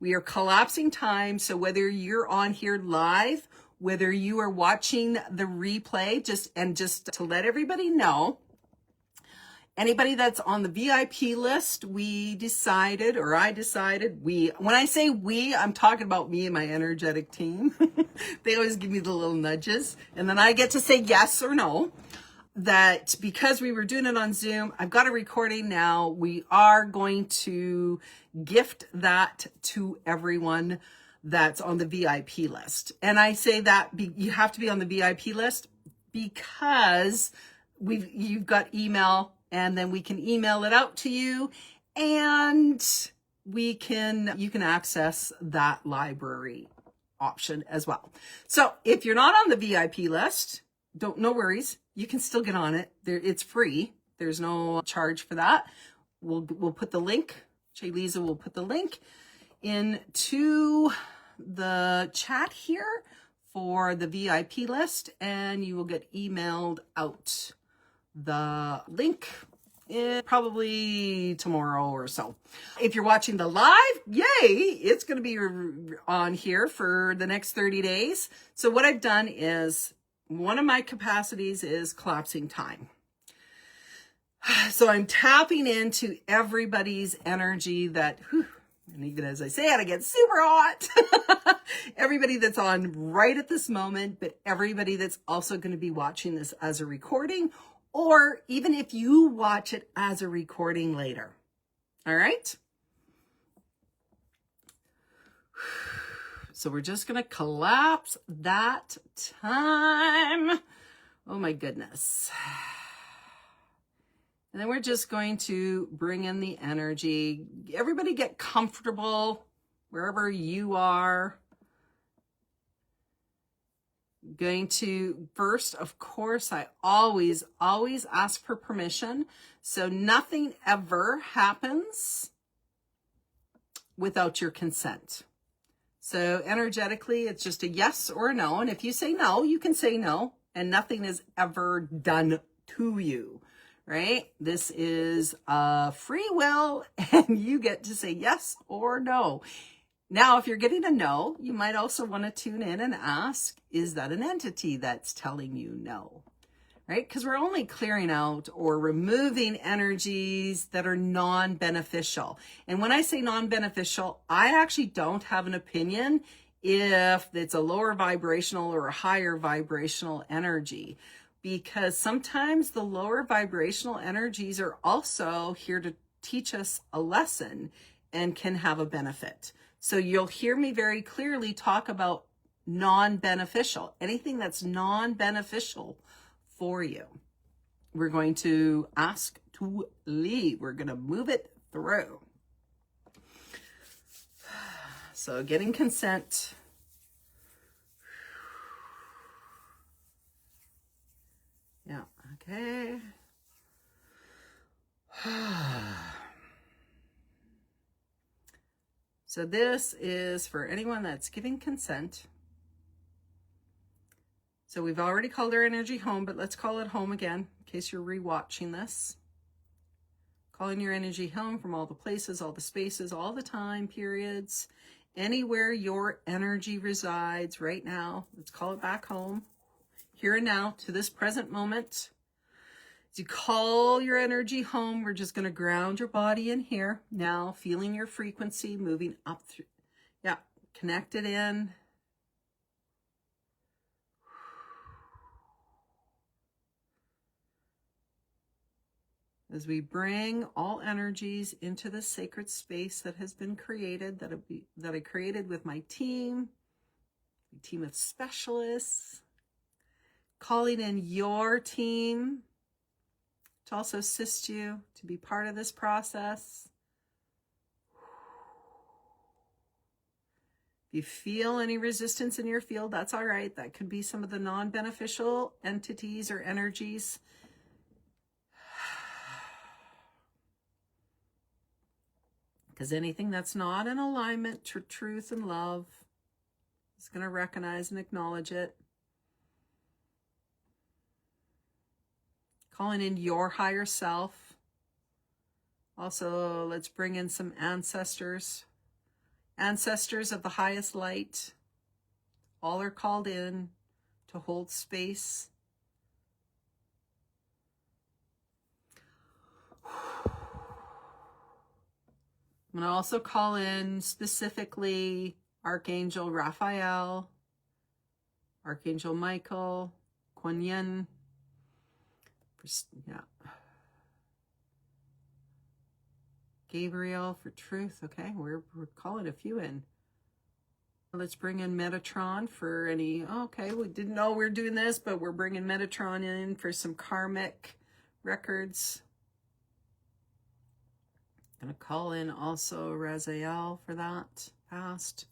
We are collapsing time. So whether you're on here live, whether you are watching the replay, just to let everybody know, anybody that's on the VIP list, I decided, when I say we, I'm talking about me and my energetic team. They always give me the little nudges, and then I get to say yes or no. That because we were doing it on Zoom, I've got a recording now. We are going to gift that to everyone that's on the VIP list. And I say that you have to be on the VIP list because you've got email, and then we can email it out to you, and you can access that library option as well. So if you're not on the VIP list, no worries. You can still get on it. It's free. There's no charge for that. We'll put the link. Lisa will put the link into the chat here for the VIP list, and you will get emailed out the link probably tomorrow or so. If you're watching the live, yay, it's going to be on here for the next 30 days. So what I've done is, one of my capacities is collapsing time. So I'm tapping into everybody's energy and even as I say it, I get super hot. Everybody that's on right at this moment, but everybody that's also going to be watching this as a recording, or even if you watch it as a recording later. All right? So we're just going to collapse that time. Oh my goodness. And then we're just going to bring in the energy. Everybody get comfortable wherever you are. Going to first, of course, I always ask for permission. So nothing ever happens without your consent. So energetically, it's just a yes or a no. And if you say no, you can say no, and nothing is ever done to you, right? This is free will, and you get to say yes or no. Now, if you're getting a no, you might also want to tune in and ask, is that an entity that's telling you no? Right? Because we're only clearing out or removing energies that are non-beneficial. And when I say non-beneficial, I actually don't have an opinion if it's a lower vibrational or a higher vibrational energy, because sometimes the lower vibrational energies are also here to teach us a lesson and can have a benefit. So you'll hear me very clearly talk about non-beneficial, anything that's non-beneficial for you. We're going to ask to leave. We're going to move it through. So getting consent. Yeah, okay. So this is for anyone that's giving consent. So we've already called our energy home, but let's call it home again in case you're rewatching this. Calling your energy home from all the places, all the spaces, all the time periods, anywhere your energy resides right now. Let's call it back home, here and now, to this present moment. As you call your energy home, we're just going to ground your body in here. Now, feeling your frequency moving up through. Yeah, connect it in. As we bring all energies into the sacred space that has been created, that I created with my team of specialists, calling in your team to also assist you, to be part of this process. If you feel any resistance in your field, that's all right. That could be some of the non-beneficial entities or energies. Because anything that's not in alignment to truth and love is going to recognize and acknowledge it. Calling in your higher self. Also, let's bring in some ancestors. Ancestors of the highest light. All are called in to hold space. I'm going to also call in specifically Archangel Raphael, Archangel Michael, Kuan Yin. Yeah. Gabriel for truth. Okay, we're calling a few in. Let's bring in Metatron for any, okay, we didn't know we were doing this, but we're bringing Metatron in for some karmic records. Gonna call in also Raziel for that, past.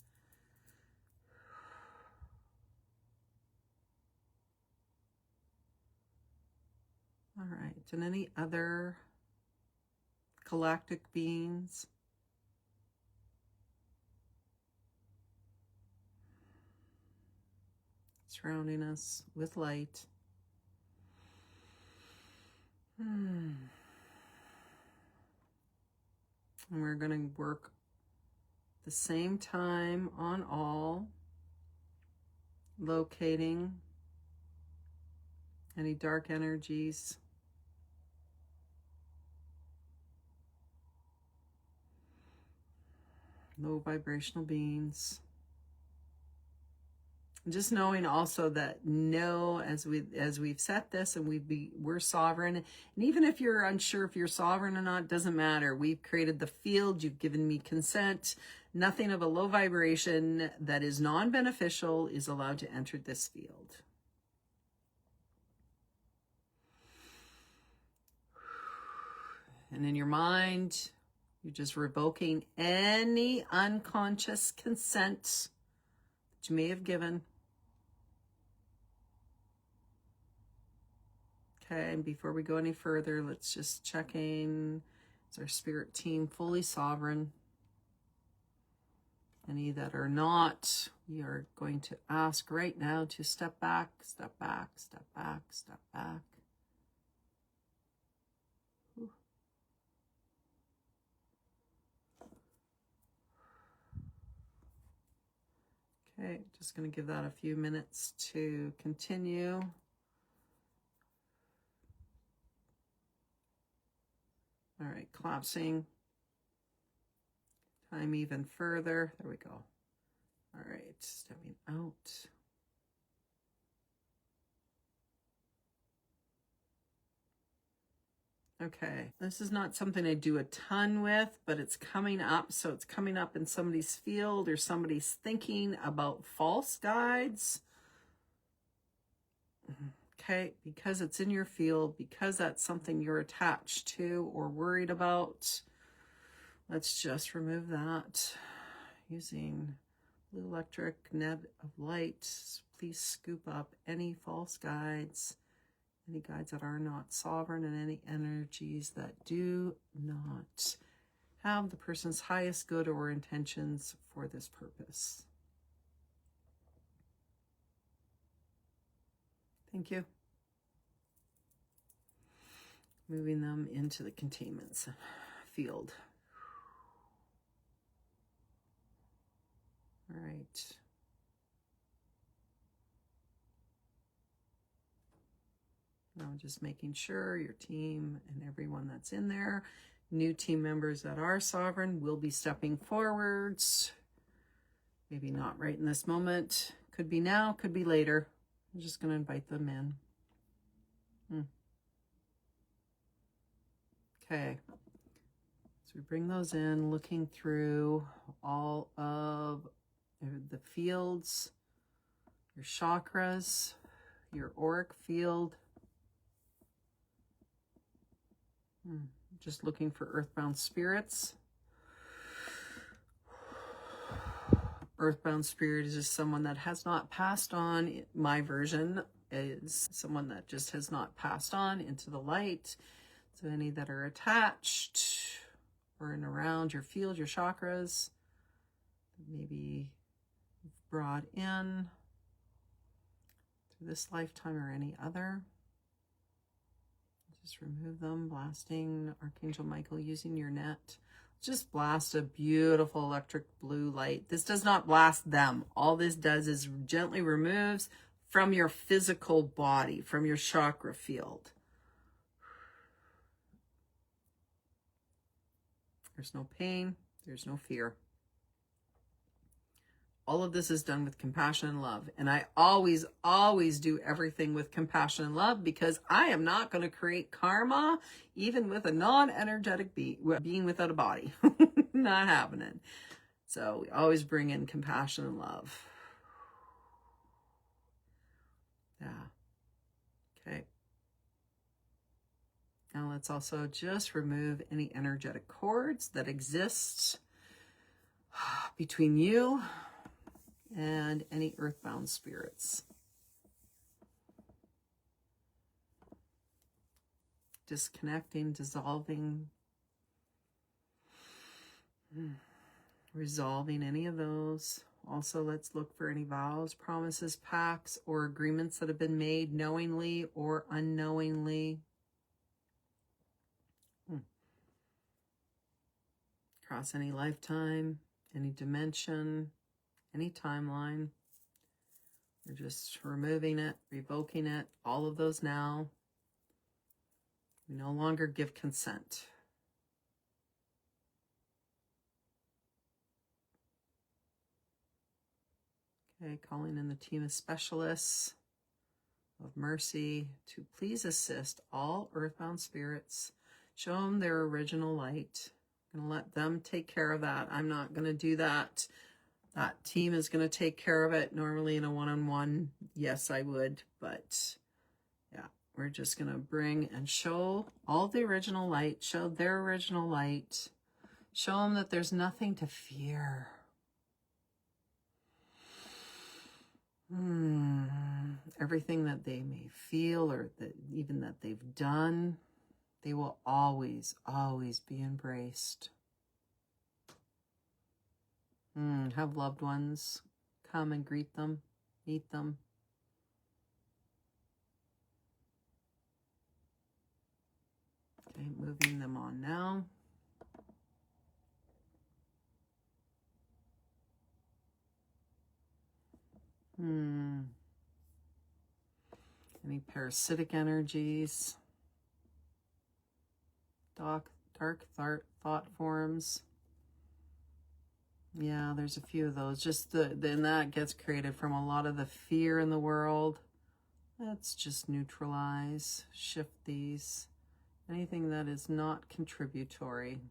All right, and any other galactic beings? Surrounding us with light. And we're going to work the same time on all, locating any dark energies. Low vibrational beings. Just knowing also that as we've set this and we're sovereign, and even if you're unsure if you're sovereign or not, doesn't matter. We've created the field. You've given me consent. Nothing of a low vibration that is non-beneficial is allowed to enter this field. And in your mind, you're just revoking any unconscious consent that you may have given. Okay, and before we go any further, let's just check in. Is our spirit team fully sovereign? Any that are not, we are going to ask right now to step back, step back, step back, step back. Whew. Okay, just going to give that a few minutes to continue. All right, collapsing. Time even further. There we go. All right, stepping out. Okay, this is not something I do a ton with, but it's coming up. So it's coming up in somebody's field or somebody's thinking about false guides. Okay, because it's in your field, because that's something you're attached to or worried about. Let's just remove that using blue electric net of light. Please scoop up any false guides, any guides that are not sovereign, and any energies that do not have the person's highest good or intentions for this purpose. Thank you. Moving them into the containment field. All right. Now just making sure your team and everyone that's in there, new team members that are sovereign, will be stepping forwards. Maybe not right in this moment. Could be now, could be later. I'm just going to invite them in. Okay. So we bring those in, looking through all of the fields, your chakras, your auric field. Just looking for earthbound spirits. Earthbound spirit is just someone that has not passed on. My version is someone that just has not passed on into the light. So any that are attached or in around your field, your chakras, maybe you've brought in through this lifetime or any other. Just remove them, blasting Archangel Michael using your net. Just blast a beautiful electric blue light. This does not blast them. All this does is gently removes from your physical body, from your chakra field. There's no pain. There's no fear. All of this is done with compassion and love. And I always, always do everything with compassion and love, because I am not going to create karma, even with a non-energetic being without a body. Not happening. So we always bring in compassion and love. Yeah. Okay. Now let's also just remove any energetic cords that exist between you and any earthbound spirits. Disconnecting, dissolving, resolving any of those. Also, let's look for any vows, promises, pacts, or agreements that have been made knowingly or unknowingly. Across any lifetime, any dimension, any timeline. We're just removing it, revoking it, all of those now. We no longer give consent. Okay, calling in the team of specialists of mercy to please assist all earthbound spirits. Show them their original light. I'm going to let them take care of that. I'm not going to do that. That team is going to take care of it. Normally in a one-on-one, yes, I would. But yeah, we're just going to bring and show all the original light. Show their original light. Show them that there's nothing to fear. Everything that they may feel, or that even that they've done, they will always, always be embraced. Have loved ones come and greet them, meet them. Okay, moving them on now. Any parasitic energies, dark thought forms. Yeah, there's a few of those. Just then that gets created from a lot of the fear in the world. Let's just neutralize, shift these. Anything that is not contributory.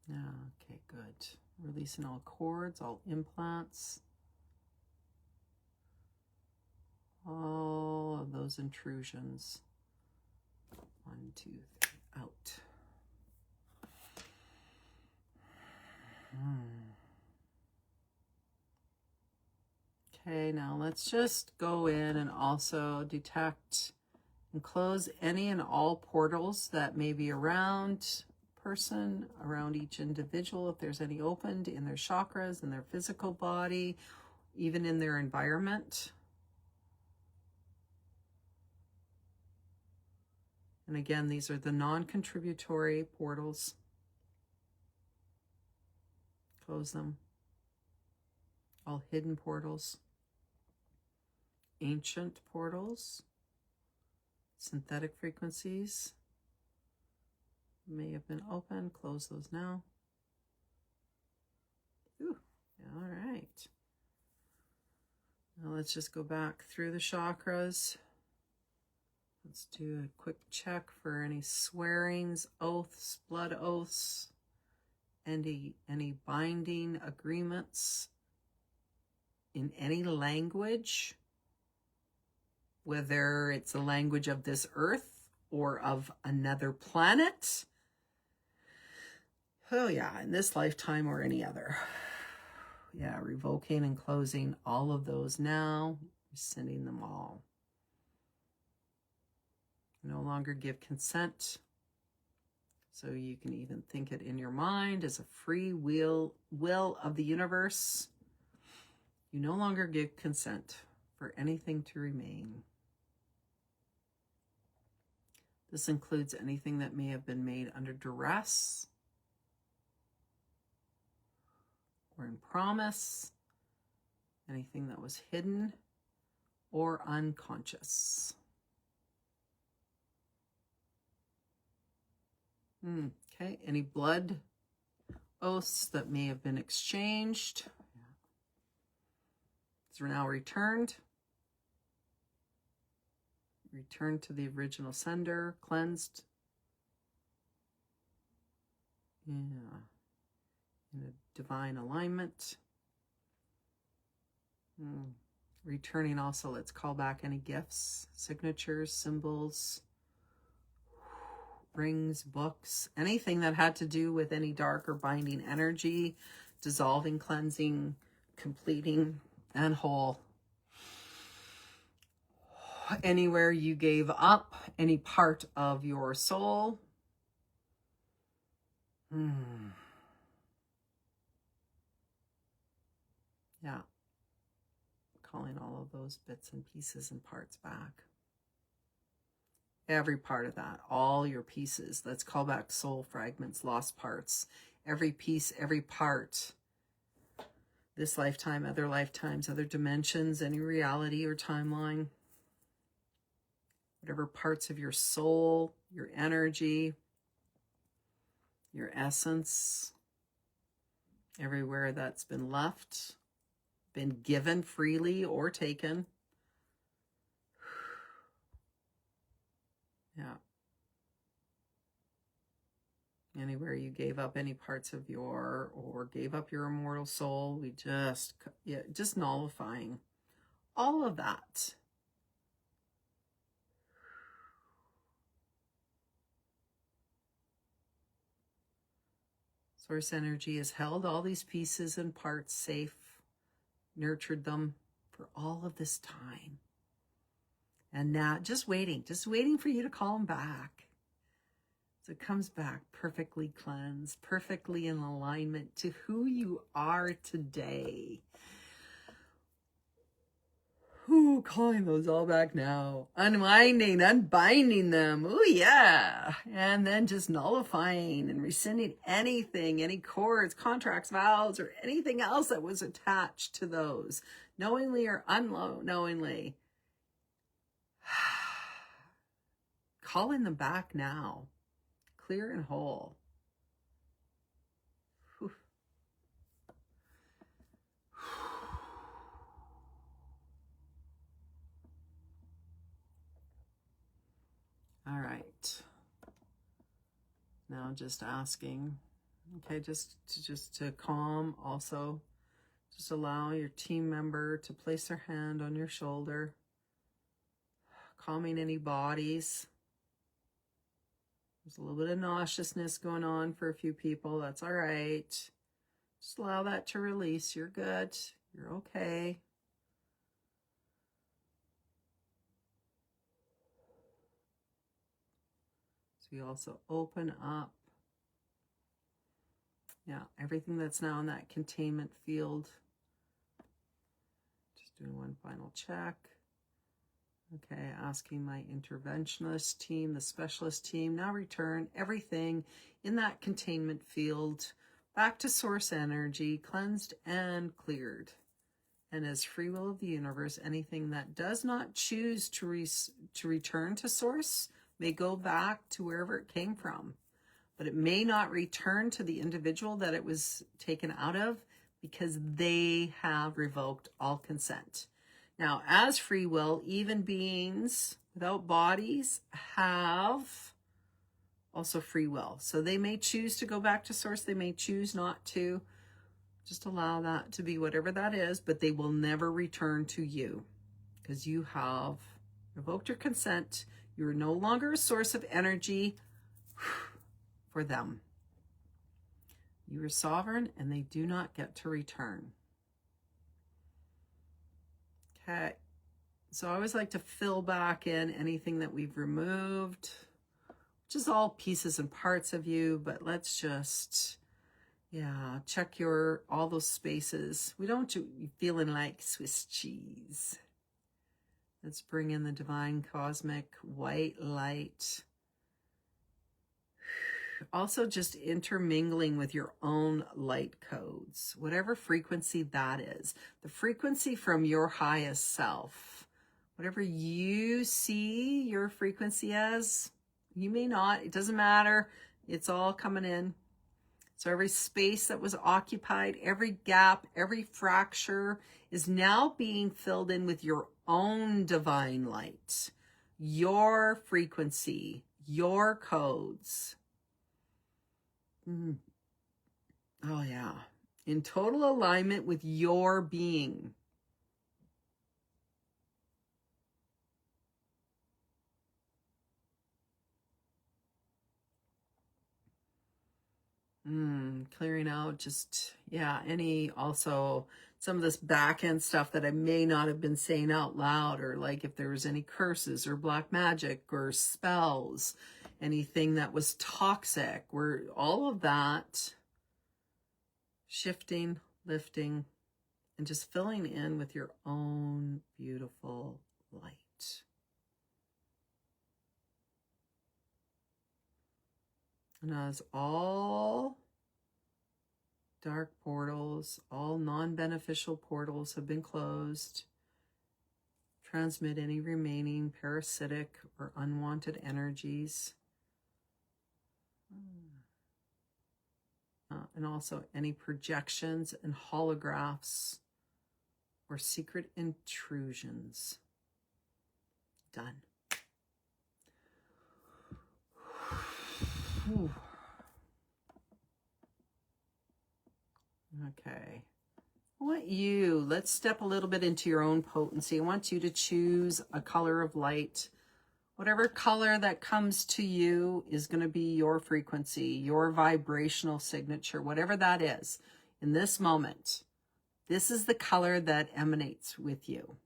Okay, good. Releasing all cords, all implants. All of those intrusions. 1, 2, 3, out. Okay, now let's just go in and also detect and close any and all portals that may be around person, around each individual, if there's any opened in their chakras, in their physical body, even in their environment. And again, these are the non-contributory portals. Close them. All hidden portals. Ancient portals. Synthetic frequencies may have been open. Close those now. Ooh, all right. Now let's just go back through the chakras. Let's do a quick check for any swearings, oaths, blood oaths, any binding agreements in any language whether it's the language of this earth or of another planet. Oh yeah, in this lifetime or any other. Yeah, revoking and closing all of those now, rescinding them all. No longer give consent. So you can even think it in your mind as a free will of the universe. You no longer give consent for anything to remain. This includes anything that may have been made under duress or in promise, anything that was hidden or unconscious. Okay, any blood oaths that may have been exchanged. These are now returned. Returned to the original sender, cleansed. Yeah. In a divine alignment. Returning also, let's call back any gifts, signatures, symbols, rings, books, anything that had to do with any dark or binding energy, dissolving, cleansing, completing, and whole. Anywhere you gave up any part of your soul. Yeah. Calling all of those bits and pieces and parts back. Every part of that, all your pieces. Let's call back soul fragments, lost parts. Every piece, every part. This lifetime, other lifetimes, other dimensions, any reality or timeline. Whatever parts of your soul, your energy, your essence. Everywhere that's been left, been given freely or taken. Yeah. Anywhere you gave up any parts of your, or gave up your immortal soul, we just nullifying all of that. Source energy has held all these pieces and parts safe, nurtured them for all of this time. And now just waiting for you to call them back. So it comes back perfectly cleansed, perfectly in alignment to who you are today. Ooh, calling those all back now. Unwinding, unbinding them. Ooh, yeah. And then just nullifying and rescinding anything, any cords, contracts, vows, or anything else that was attached to those, knowingly or unknowingly. Calling them back now. Clear and whole. Whew. All right. Now just asking, okay, just to calm also. Just allow your team member to place their hand on your shoulder, calming any bodies. There's a little bit of nauseousness going on for a few people. That's all right. Just allow that to release. You're good. You're okay. So we also open up. Yeah, everything that's now in that containment field. Just doing one final check. Okay, asking my interventionist team, the specialist team, now return everything in that containment field back to source energy, cleansed and cleared. And as free will of the universe, anything that does not choose to return to source may go back to wherever it came from. But it may not return to the individual that it was taken out of because they have revoked all consent. Now, as free will, even beings without bodies have also free will. So they may choose to go back to source. They may choose not to. Just allow that to be whatever that is, but they will never return to you because you have Revoked your consent. You are no longer a source of energy for them. You are sovereign and they do not get to return. Okay. So I always like to fill back in anything that we've removed, which is all pieces and parts of you, but let's just, yeah, check all those spaces. We don't want you feeling like Swiss cheese. Let's bring in the divine cosmic white light. Also just intermingling with your own light codes, whatever frequency that is. The frequency from your highest self. Whatever you see your frequency as, you may not, it doesn't matter. It's all coming in. So every space that was occupied, every gap, every fracture is now being filled in with your own divine light, your frequency, your codes. Oh yeah. In total alignment with your being. Clearing out just, yeah, also some of this back end stuff that I may not have been saying out loud, or like if there was any curses or black magic or spells, anything that was toxic, all of that shifting, lifting, and just filling in with your own beautiful light. And as all dark portals, all non-beneficial portals have been closed, transmit any remaining parasitic or unwanted energies. And also any projections and holographs or secret intrusions. Done. Whew. Okay. Let's step a little bit into your own potency. I want you to choose a color of light. Whatever color that comes to you is going to be your frequency, your vibrational signature, whatever that is. In this moment, this is the color that emanates with you.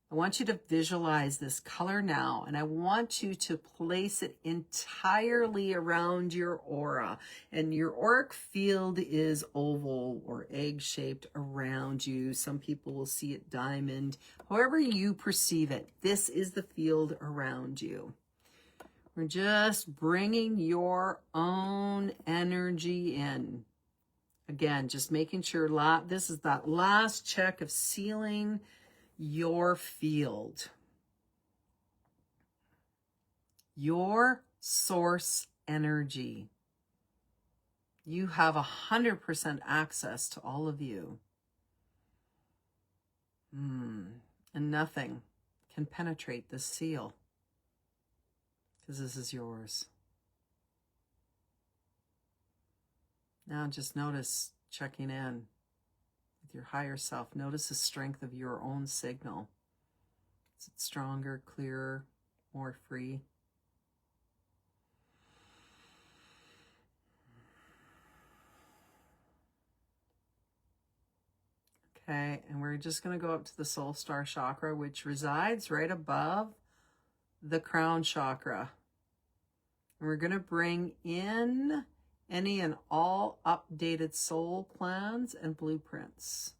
I want you to visualize this color now, and I want you to place it entirely around your aura. And your auric field is oval or egg-shaped around you. Some people will see it diamond. However you perceive it, this is the field around you. We're just bringing your own energy in. Again, just making sure this is that last check of sealing your field, your source energy. You have 100% access to all of you. And nothing can penetrate this seal because this is yours. Now just notice checking in with your higher self. Notice the strength of your own signal. Is it stronger, clearer, more free? Okay, and we're just going to go up to the soul star chakra, which resides right above the crown chakra. And we're going to bring in any and all updated soul plans and blueprints.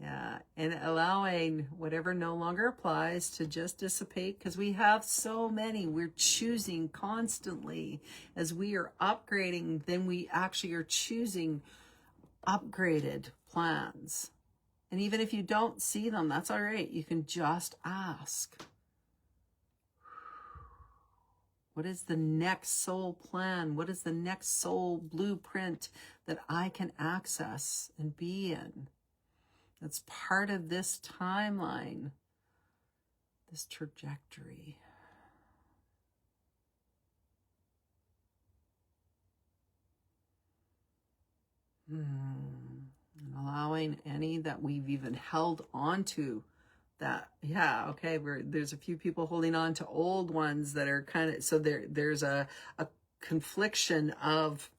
Yeah, and allowing whatever no longer applies to just dissipate, because we have so many. We're choosing constantly as we are upgrading, then we actually are choosing upgraded plans. And even if you don't see them, that's all right. You can just ask. What is the next soul plan? What is the next soul blueprint that I can access and be in? That's part of this timeline, this trajectory. And allowing any that we've even held onto that. Yeah, okay. There's a few people holding on to old ones that are kind of, so there's a confliction of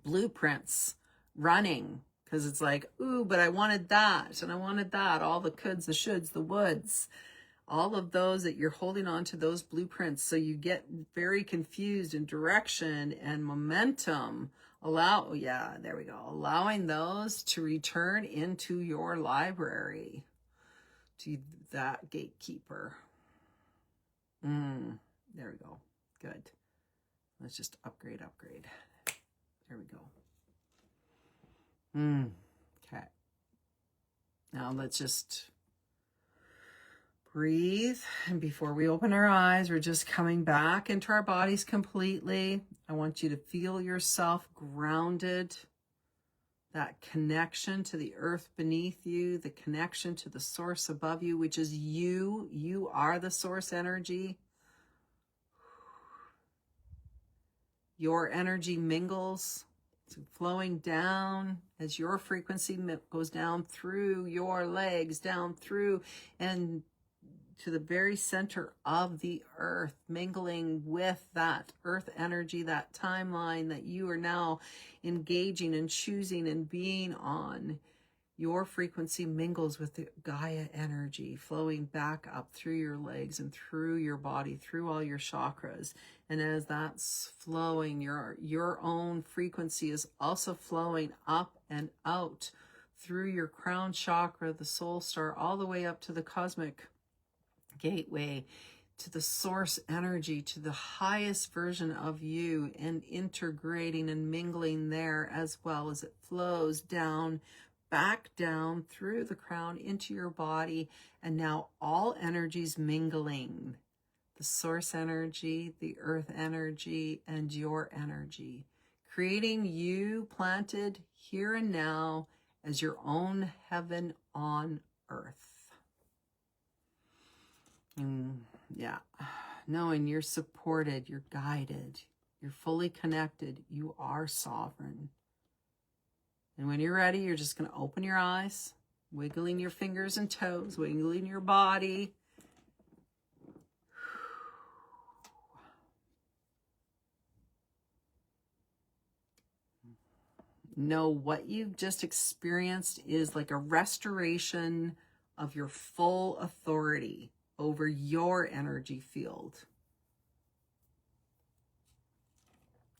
blueprints running, because it's like, ooh, but I wanted that and I wanted that, all the coulds, the shoulds, the woulds, all of those that you're holding on to, those blueprints. So you get very confused in direction and momentum. Yeah, there we go. Allowing those to return into your library, to that gatekeeper. There we go. Good. Let's just upgrade. There we go. Okay. Now let's just breathe. And before we open our eyes, we're just coming back into our bodies completely. I want you to feel yourself grounded. That connection to the earth beneath you, the connection to the source above you, which is you. You are the source energy. Your energy mingles, flowing down as your frequency goes down through your legs, down through and to the very center of the earth, mingling with that earth energy, that timeline that you are now engaging and choosing and being on. Your frequency mingles with the Gaia energy, flowing back up through your legs and through your body, through all your chakras. And as that's flowing, your own frequency is also flowing up and out through your crown chakra, the soul star, all the way up to the cosmic gateway, to the source energy, to the highest version of you, and integrating and mingling there as well as it flows down, back down through the crown into your body. And now all energies mingling, the source energy, the earth energy, and your energy, creating you planted here and now as your own heaven on earth. Yeah, knowing you're supported, you're guided, you're fully connected, you are sovereign. And when you're ready, you're just going to open your eyes, wiggling your fingers and toes, wiggling your body. Know what you've just experienced is like a restoration of your full authority over your energy field.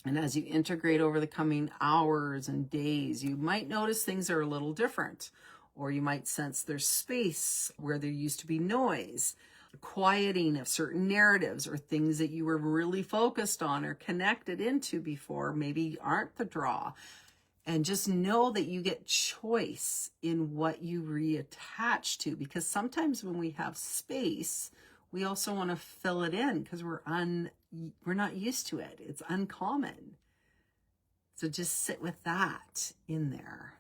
And as you integrate over the coming hours and days, you might notice things are a little different, or you might sense there's space where there used to be noise, quieting of certain narratives or things that you were really focused on or connected into before maybe aren't the draw. And just know that you get choice in what you reattach to, because sometimes when we have space, we also want to fill it in because we're not used to it. It's uncommon. So just sit with that in there.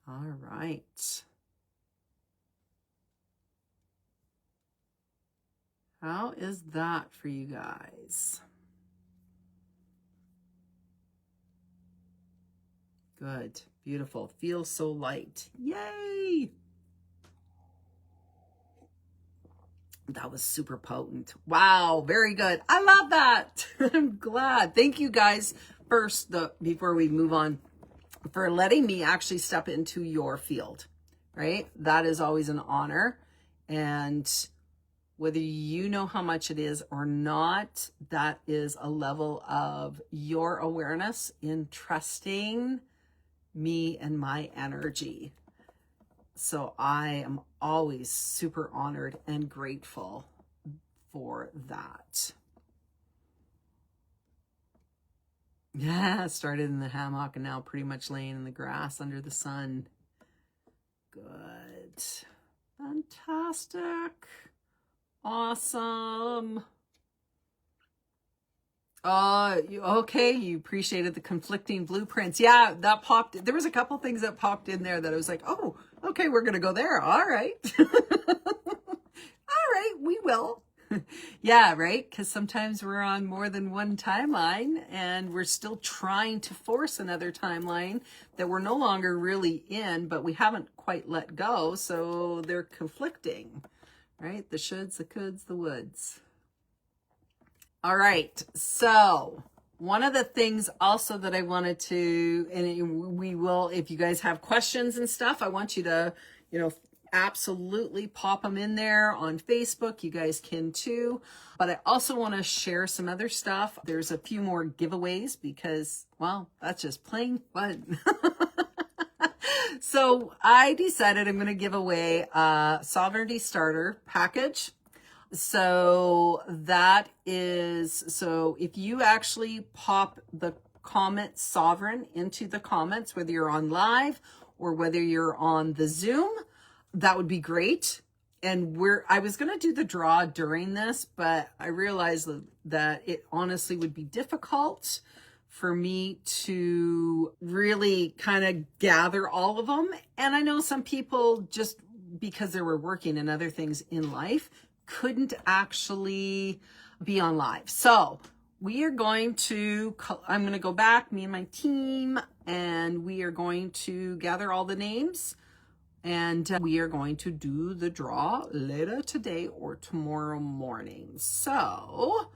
All right. How is that for you guys? Good. Beautiful. Feels so light. Yay! That was super potent. Wow. Very good. I love that. I'm glad. Thank you guys first, before we move on, for letting me actually step into your field, right? That is always an honor. And whether you know how much it is or not, that is a level of your awareness in trusting me and my energy. So I am always super honored and grateful for that. Yeah, started in the hammock and now pretty much laying in the grass under the sun. Good. Fantastic. Awesome. Okay, you appreciated the conflicting blueprints. Yeah, that popped. There was a couple things that popped in there that I was like, oh, okay, we're going to go there. All right. All right, we will. Yeah, right? Because sometimes we're on more than one timeline and we're still trying to force another timeline that we're no longer really in, but we haven't quite let go. So they're conflicting, right? The shoulds, the coulds, the woulds. All right. So one of the things also that I wanted to, and we will, if you guys have questions and stuff, I want you to, absolutely pop them in there on Facebook. You guys can too. But I also want to share some other stuff. There's a few more giveaways because, well, that's just plain fun. So I decided I'm going to give away a Sovereignty Starter package. So that is, so if you actually pop the comment Sovereign into the comments, whether you're on live or whether you're on the Zoom, that would be great. And I was going to do the draw during this, but I realized that it honestly would be difficult for me to really kind of gather all of them. And I know some people, just because they were working and other things in life, couldn't actually be on live. So we are going to, I'm going to go back, me and my team, and we are going to gather all the names. And we are going to do the draw later today or tomorrow morning. So,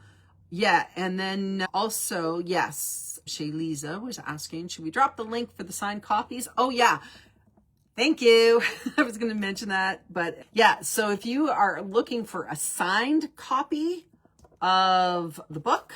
yeah. And then also, yes, Shayliza was asking, should we drop the link for the signed copies? Oh, yeah. Thank you. I was going to mention that. But yeah, so if you are looking for a signed copy of the book,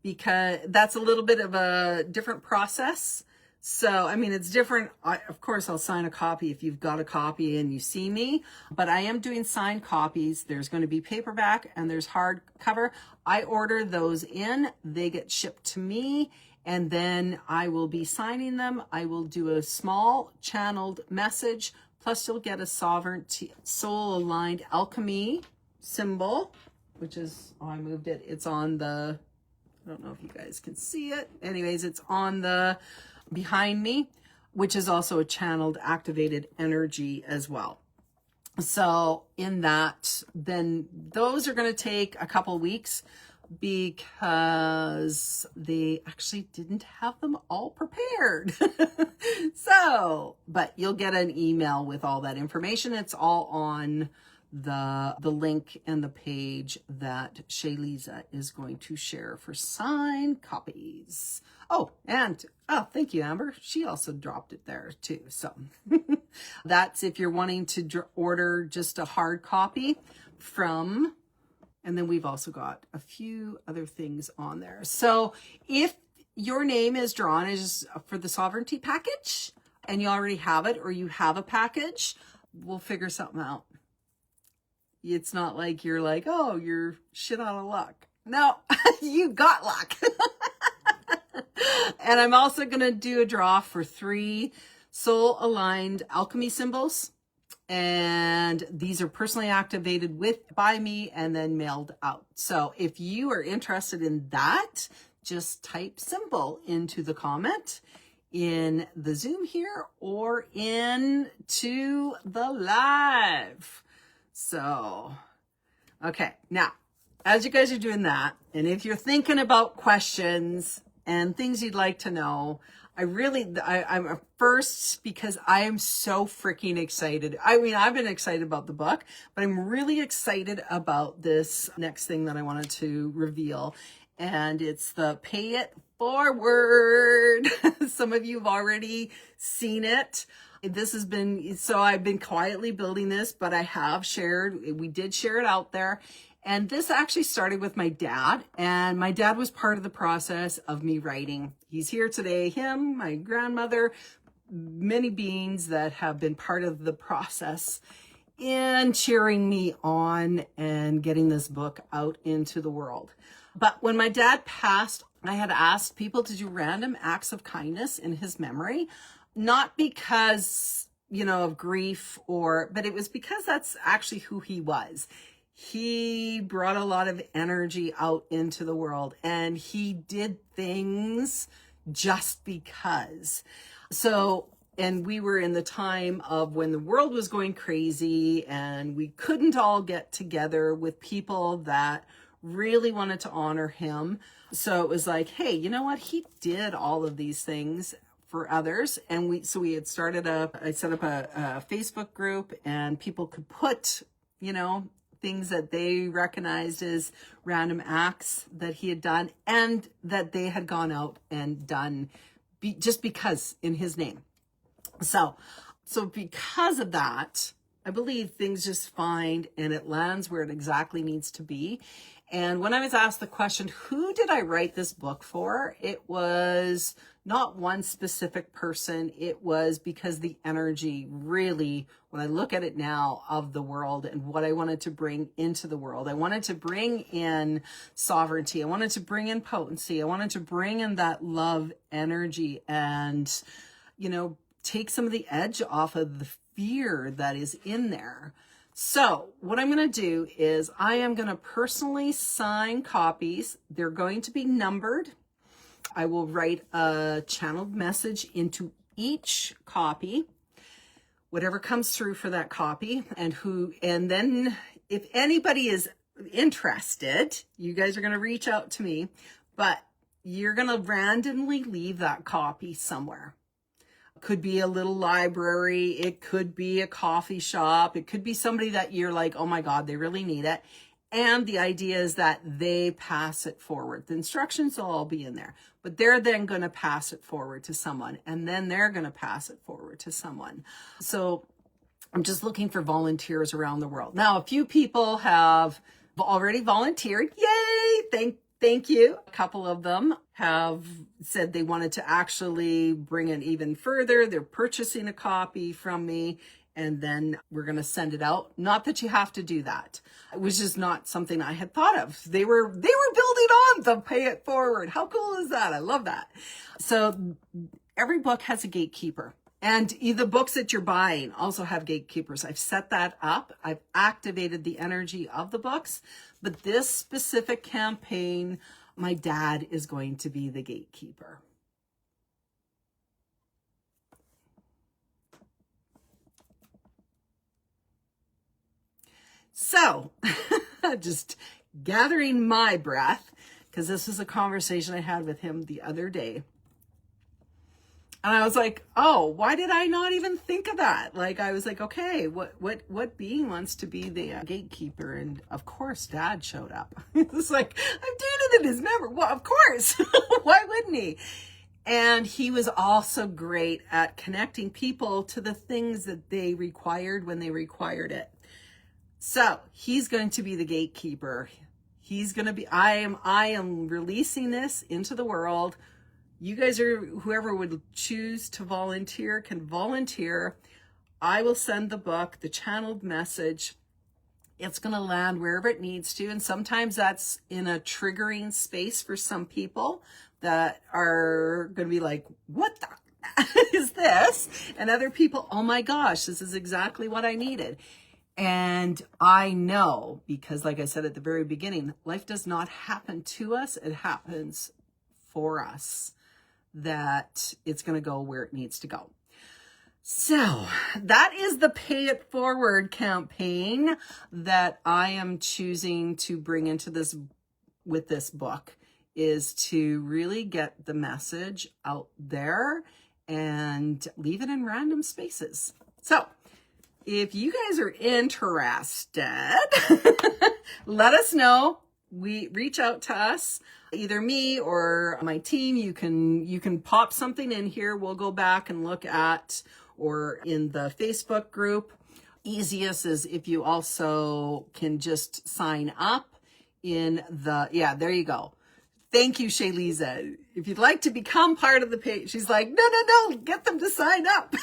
because that's a little bit of a different process. So, I mean, it's different. Of course, I'll sign a copy if you've got a copy and you see me, but I am doing signed copies. There's going to be paperback and there's hardcover. I order those in, they get shipped to me, and then I will be signing them. I will do a small channeled message, plus you'll get a Sovereignty Soul Aligned Alchemy symbol, which is, oh, I moved it. It's on the, I don't know if you guys can see it. Anyways, it's on the behind me, which is also a channeled activated energy as well. So in that, then those are going to take a couple weeks because they actually didn't have them all prepared. So, but you'll get an email with all that information. It's all on the link and the page that Shayliza is going to share for signed copies. Oh, and thank you, Amber. She also dropped it there too. So that's if you're wanting to order just a hard copy from, and then we've also got a few other things on there. So if your name is drawn as for the Sovereignty package and you already have it, or you have a package, we'll figure something out. It's not like you're like, oh, you're shit out of luck. No, you got luck. And I'm also going to do a draw for 3 soul aligned alchemy symbols. And these are personally activated by me and then mailed out. So if you are interested in that, just type symbol into the comment in the Zoom here or into the live. So, okay. Now, as you guys are doing that, and if you're thinking about questions and things you'd like to know, I'm first, because I am so freaking excited. I mean, I've been excited about the book, but I'm really excited about this next thing that I wanted to reveal. And it's the Pay It Forward. Some of you have already seen it. This has been, so I've been quietly building this, but I have we did share it out there. And this actually started with my dad, and my dad was part of the process of me writing. He's here today, him, my grandmother, many beings that have been part of the process in cheering me on and getting this book out into the world. But when my dad passed, I had asked people to do random acts of kindness in his memory, not because, of grief but it was because that's actually who he was. He brought a lot of energy out into the world, and he did things just because. So and we were in the time of when the world was going crazy and we couldn't all get together with people that really wanted to honor him. So it was like, hey, you know what? He did all of these things for others. And we had started I set up a Facebook group, and people could put, things that they recognized as random acts that he had done and that they had gone out and done just because in his name. So because of that, I believe things just find and it lands where it exactly needs to be. And when I was asked the question, who did I write this book for? It was not one specific person. It was because the energy really, when I look at it now, of the world and what I wanted to bring into the world, I wanted to bring in sovereignty. I wanted to bring in potency. I wanted to bring in that love energy and, take some of the edge off of the fear that is in there. So what I'm going to do is I am going to personally sign copies. They're going to be numbered. I will write a channeled message into each copy, whatever comes through for that copy, and then if anybody is interested, you guys are going to reach out to me, but you're going to randomly leave that copy somewhere. Could be a little library. It could be a coffee shop. It could be somebody that you're like, oh my God, they really need it. And the idea is that they pass it forward. The instructions will all be in there, but they're then going to pass it forward to someone, and then they're going to pass it forward to someone. So I'm just looking for volunteers around the world. Now, a few people have already volunteered. Yay! Thank you. A couple of them have said they wanted to actually bring it even further. They're purchasing a copy from me, and then we're going to send it out. Not that you have to do that. It was just not something I had thought of. They were building on the pay it forward. How cool is that? I love that. So every book has a gatekeeper. And the books that you're buying also have gatekeepers. I've set that up. I've activated the energy of the books. But this specific campaign, my dad is going to be the gatekeeper. So, just gathering my breath, because this was a conversation I had with him the other day. And I was like, oh, why did I not even think of that? Like, I was like, okay, what being wants to be the gatekeeper? And of course, Dad showed up. It's like, I'm doing it in his memory. Well, of course. Why wouldn't he? And he was also great at connecting people to the things that they required when they required it. So he's going to be the gatekeeper. He's going to be, I am releasing this into the world. You guys whoever would choose to volunteer can volunteer. I will send the book, the channeled message. It's going to land wherever it needs to. And sometimes that's in a triggering space for some people that are going to be like, what the is this? And other people, oh my gosh, this is exactly what I needed. And I know, because like I said at the very beginning, life does not happen to us. It happens for us, that it's going to go where it needs to go. So that is the Pay It Forward campaign that I am choosing to bring into this with this book, is to really get the message out there and leave it in random spaces. So if you guys are interested, let us know. We reach out to us, either me or my team. You can pop something in here. We'll go back and look at, or in the Facebook group. Easiest is if you also can just sign up in the, there you go. Thank you, Shaylisa. If you'd like to become part of the page, she's like, no, get them to sign up.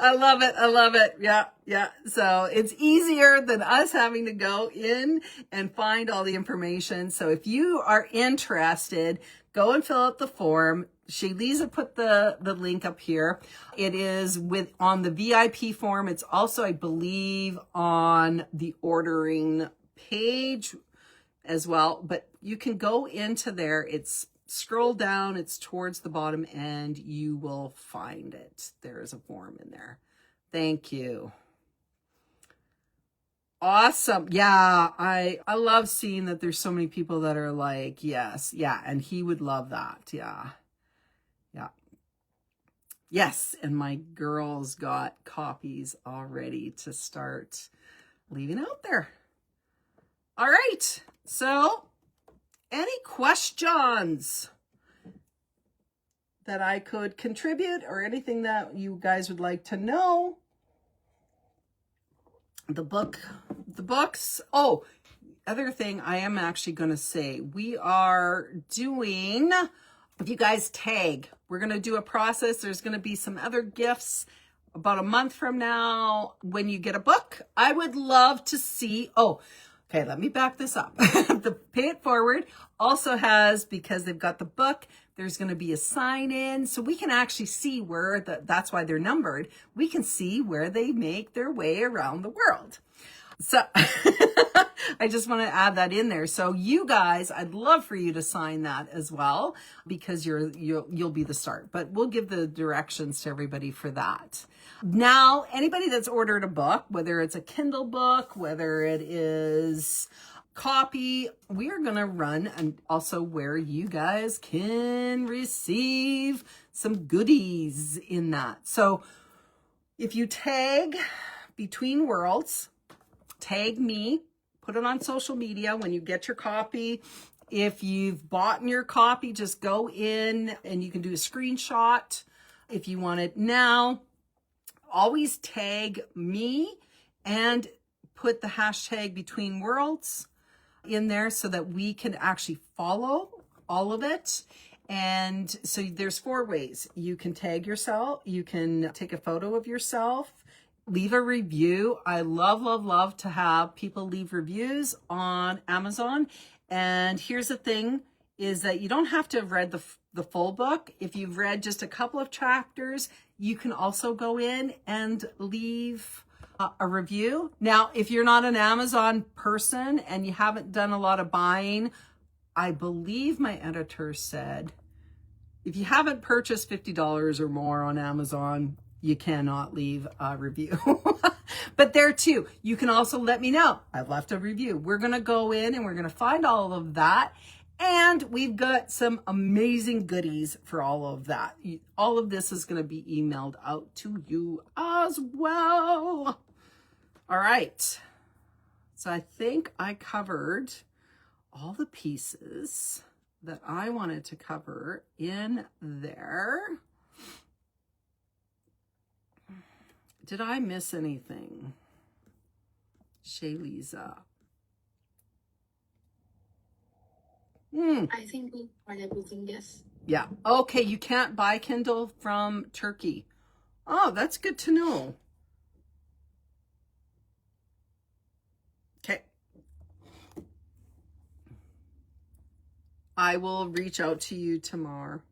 I love it. Yeah. So it's easier than us having to go in and find all the information. So if you are interested, go and fill out the form. Shaylisa put the link up here. It is on the VIP form. It's also, I believe, on the ordering page as well. But you can go into there. It's scroll down, it's towards the bottom, and you will find it. There is a form in there. Thank you. Awesome. Yeah, I love seeing that there's so many people that are like, yes, yeah, and he would love that. Yeah. Yeah. Yes, and my girls got copies already to start leaving out there. All right. So, any questions that I could contribute or anything that you guys would like to know? The books. Oh, other thing I am actually going to say, we are doing, if you guys tag, we're going to do a process. There's going to be some other gifts about a month from now when you get a book. I would love to see, okay, let me back this up. The Pay It Forward also has, because they've got the book, there's going to be a sign in, so we can actually see where, that's why they're numbered. We can see where they make their way around the world. So I just want to add that in there. So you guys, I'd love for you to sign that as well, because you'll be the start. But we'll give the directions to everybody for that. Now, anybody that's ordered a book, whether it's a Kindle book, whether it is copy, we are going to run and also where you guys can receive some goodies in that. So if you tag Between Worlds, tag me, put it on social media when you get your copy. If you've bought your copy, just go in and you can do a screenshot if you want it now. Always tag me and put the hashtag Between Worlds in there so that we can actually follow all of it. And so there's 4 ways. You can tag yourself. You can take a photo of yourself. Leave a review. I love to have people leave reviews on Amazon. And here's the thing, is that you don't have to have read the full book. If you've read just a couple of chapters, you can also go in and leave a review. Now, if you're not an Amazon person and you haven't done a lot of buying, I believe my editor said, if you haven't purchased $50 or more on Amazon, you cannot leave a review. But there too, you can also let me know, I've left a review. We're going to go in and we're going to find all of that. And we've got some amazing goodies for all of that. All of this is going to be emailed out to you as well. All right. So I think I covered all the pieces that I wanted to cover in there. Did I miss anything? Shaylisa. I think we covered everything, yes. Yeah. Okay, you can't buy Kindle from Turkey. Oh, that's good to know. Okay. I will reach out to you tomorrow.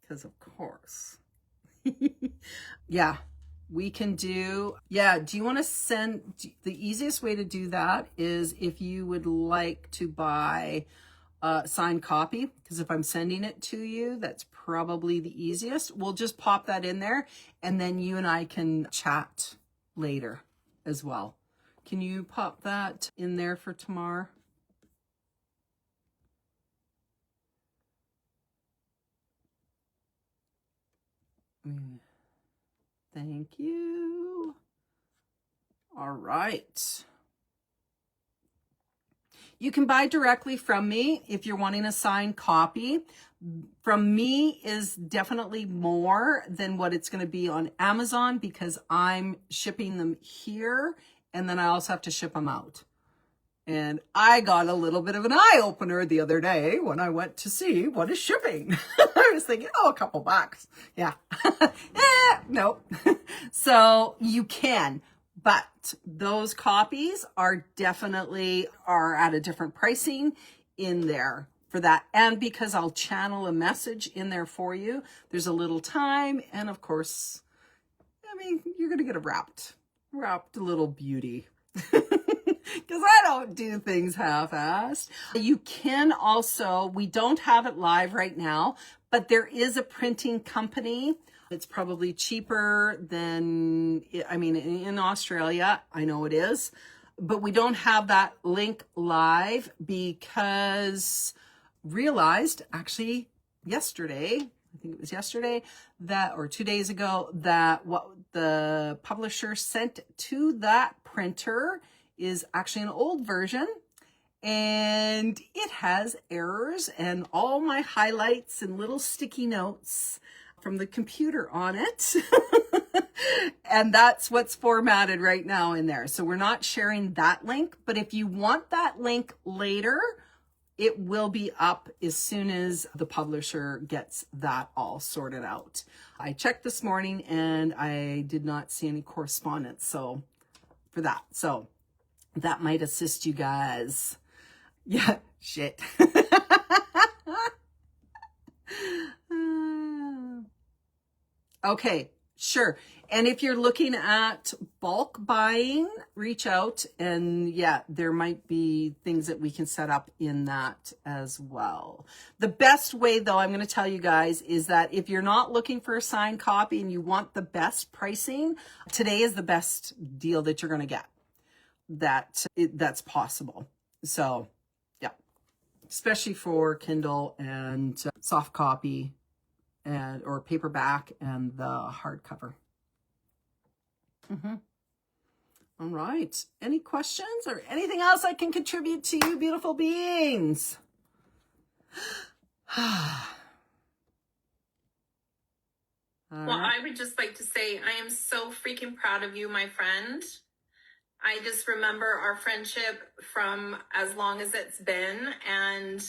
Because of course. Yeah. We can do, do you want to send, the easiest way to do that is if you would like to buy a signed copy, because if I'm sending it to you, that's probably the easiest. We'll just pop that in there and then you and I can chat later as well. Can you pop that in there for tomorrow? Thank you. All right. You can buy directly from me if you're wanting a signed copy. From me is definitely more than what it's going to be on Amazon because I'm shipping them here and then I also have to ship them out. And I got a little bit of an eye-opener the other day when I went to see what is shipping. I was thinking, a couple bucks. Yeah. Nope. So you can, but those copies are definitely at a different pricing in there for that. And because I'll channel a message in there for you, there's a little time. And of course, I mean, you're going to get a wrapped little beauty. because I don't do things half-assed. You can also, we don't have it live right now, but there is a printing company. It's probably cheaper than, I mean, in Australia, I know it is, but we don't have that link live because realized actually yesterday, I think it was yesterday, that, or 2 days ago, that what the publisher sent to that printer is actually an old version, and it has errors and all my highlights and little sticky notes from the computer on it. And that's what's formatted right now in there. So we're not sharing that link, but if you want that link later, it will be up as soon as the publisher gets that all sorted out. I checked this morning and I did not see any correspondence, so for that. So that might assist you guys. Yeah, shit. Okay, sure. And if you're looking at bulk buying, reach out, and yeah, there might be things that we can set up in that as well. The best way, though, I'm going to tell you guys, is that if you're not looking for a signed copy and you want the best pricing, today is the best deal that you're going to get. That's possible. So yeah, especially for Kindle and soft copy and or paperback and the hardcover. All right. Any questions or anything else I can contribute to you, beautiful beings? Well, I would just like to say I am so freaking proud of you, my friend. I just remember our friendship from as long as it's been. And,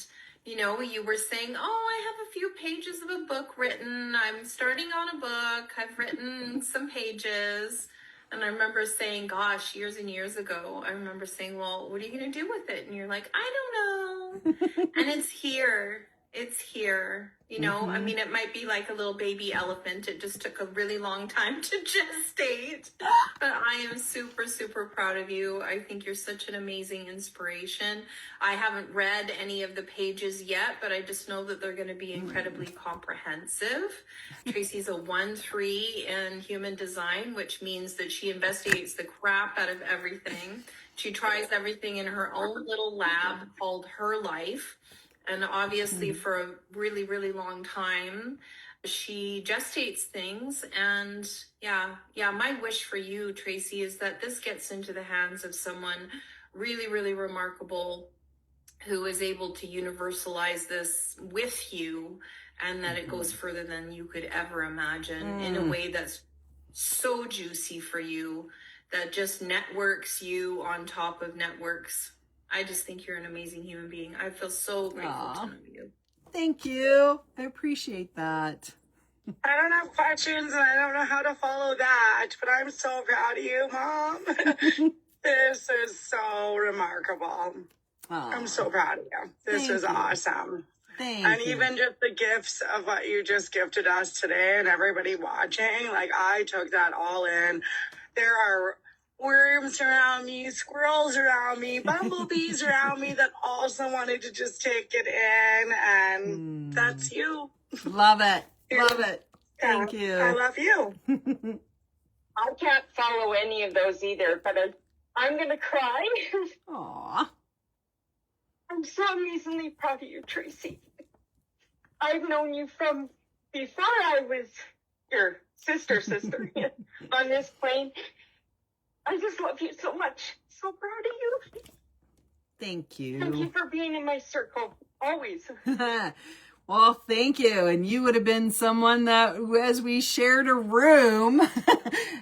you know, you were saying, oh, I have a few pages of a book written. I'm starting on a book. I've written some pages. And I remember saying, gosh, years and years ago, I remember saying, well, what are you going to do with it? And you're like, I don't know. And it's here. It's here. You know, I mean, it might be like a little baby elephant. It just took a really long time to gestate. But I am super, super proud of you. I think you're such an amazing inspiration. I haven't read any of the pages yet, but I just know that they're going to be incredibly comprehensive. Tracy's a 1-3 in human design, which means that she investigates the crap out of everything. She tries everything in her own little lab called Her Life. And obviously for a really, really long time, she gestates things. And yeah, my wish for you, Tracy, is that this gets into the hands of someone really, really remarkable who is able to universalize this with you, and that it goes further than you could ever imagine in a way that's so juicy for you, that just networks you on top of networks. I just think you're an amazing human being. I feel so grateful to know you. Thank you. I appreciate that. I don't have questions and I don't know how to follow that, but I'm so proud of you, Mom. This is so remarkable. I'm so proud of you. This is awesome. Thank you. Even just the gifts of what you just gifted us today and everybody watching, like I took that all in. There are worms around me, squirrels around me, bumblebees around me that also wanted to just take it in, and that's you. Love it. Love it. Thank you. I love you. I can't follow any of those either, but I'm going to cry. Aw. I'm so amazingly proud of you, Tracy. I've known you from before I was your sister on this plane. I just love you so much. So proud of you. Thank you. Thank you for being in my circle, always. Well, thank you. And you would have been someone that, as we shared a room,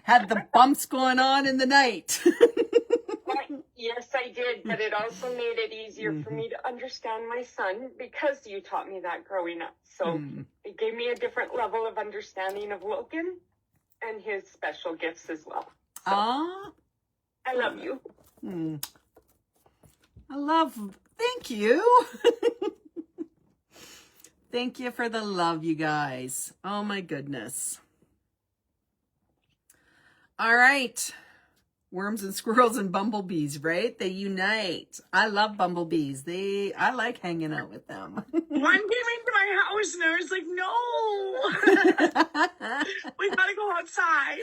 had the bumps going on in the night. Yes, I did, but it also made it easier for me to understand my son because you taught me that growing up. So it gave me a different level of understanding of Logan and his special gifts as well. So, I love you. Thank you. Thank you for the love, you guys. Oh my goodness. All right. Worms and squirrels and bumblebees, right? They unite. I love bumblebees. I like hanging out with them. One came into my house and I was like, no, we gotta go outside.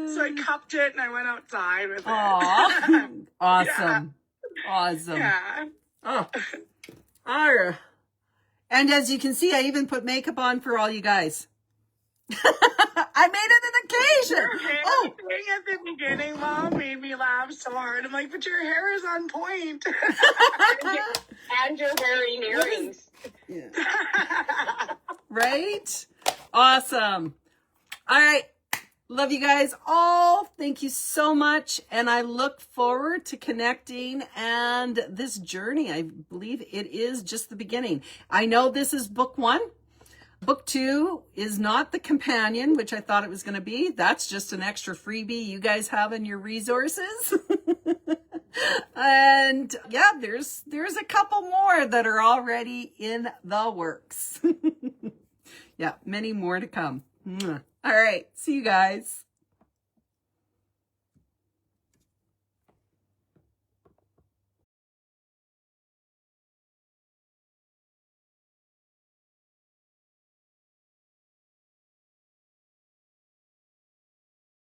So I cupped it and I went outside with it. Aww. Awesome. Yeah. Awesome. Yeah. Oh. All right. And as you can see, I even put makeup on for all you guys. I made it an occasion. Oh, at the beginning, Mom made me laugh so hard. I'm like, but your hair is on point. And you're wearing earrings. Yeah. Right? Awesome. All right. Love you guys all. Thank you so much. And I look forward to connecting and this journey. I believe it is just the beginning. I know this is book 1. Book 2 is not the companion, which I thought it was going to be. That's just an extra freebie you guys have in your resources. And yeah, there's a couple more that are already in the works. Yeah, many more to come. All right. See you guys.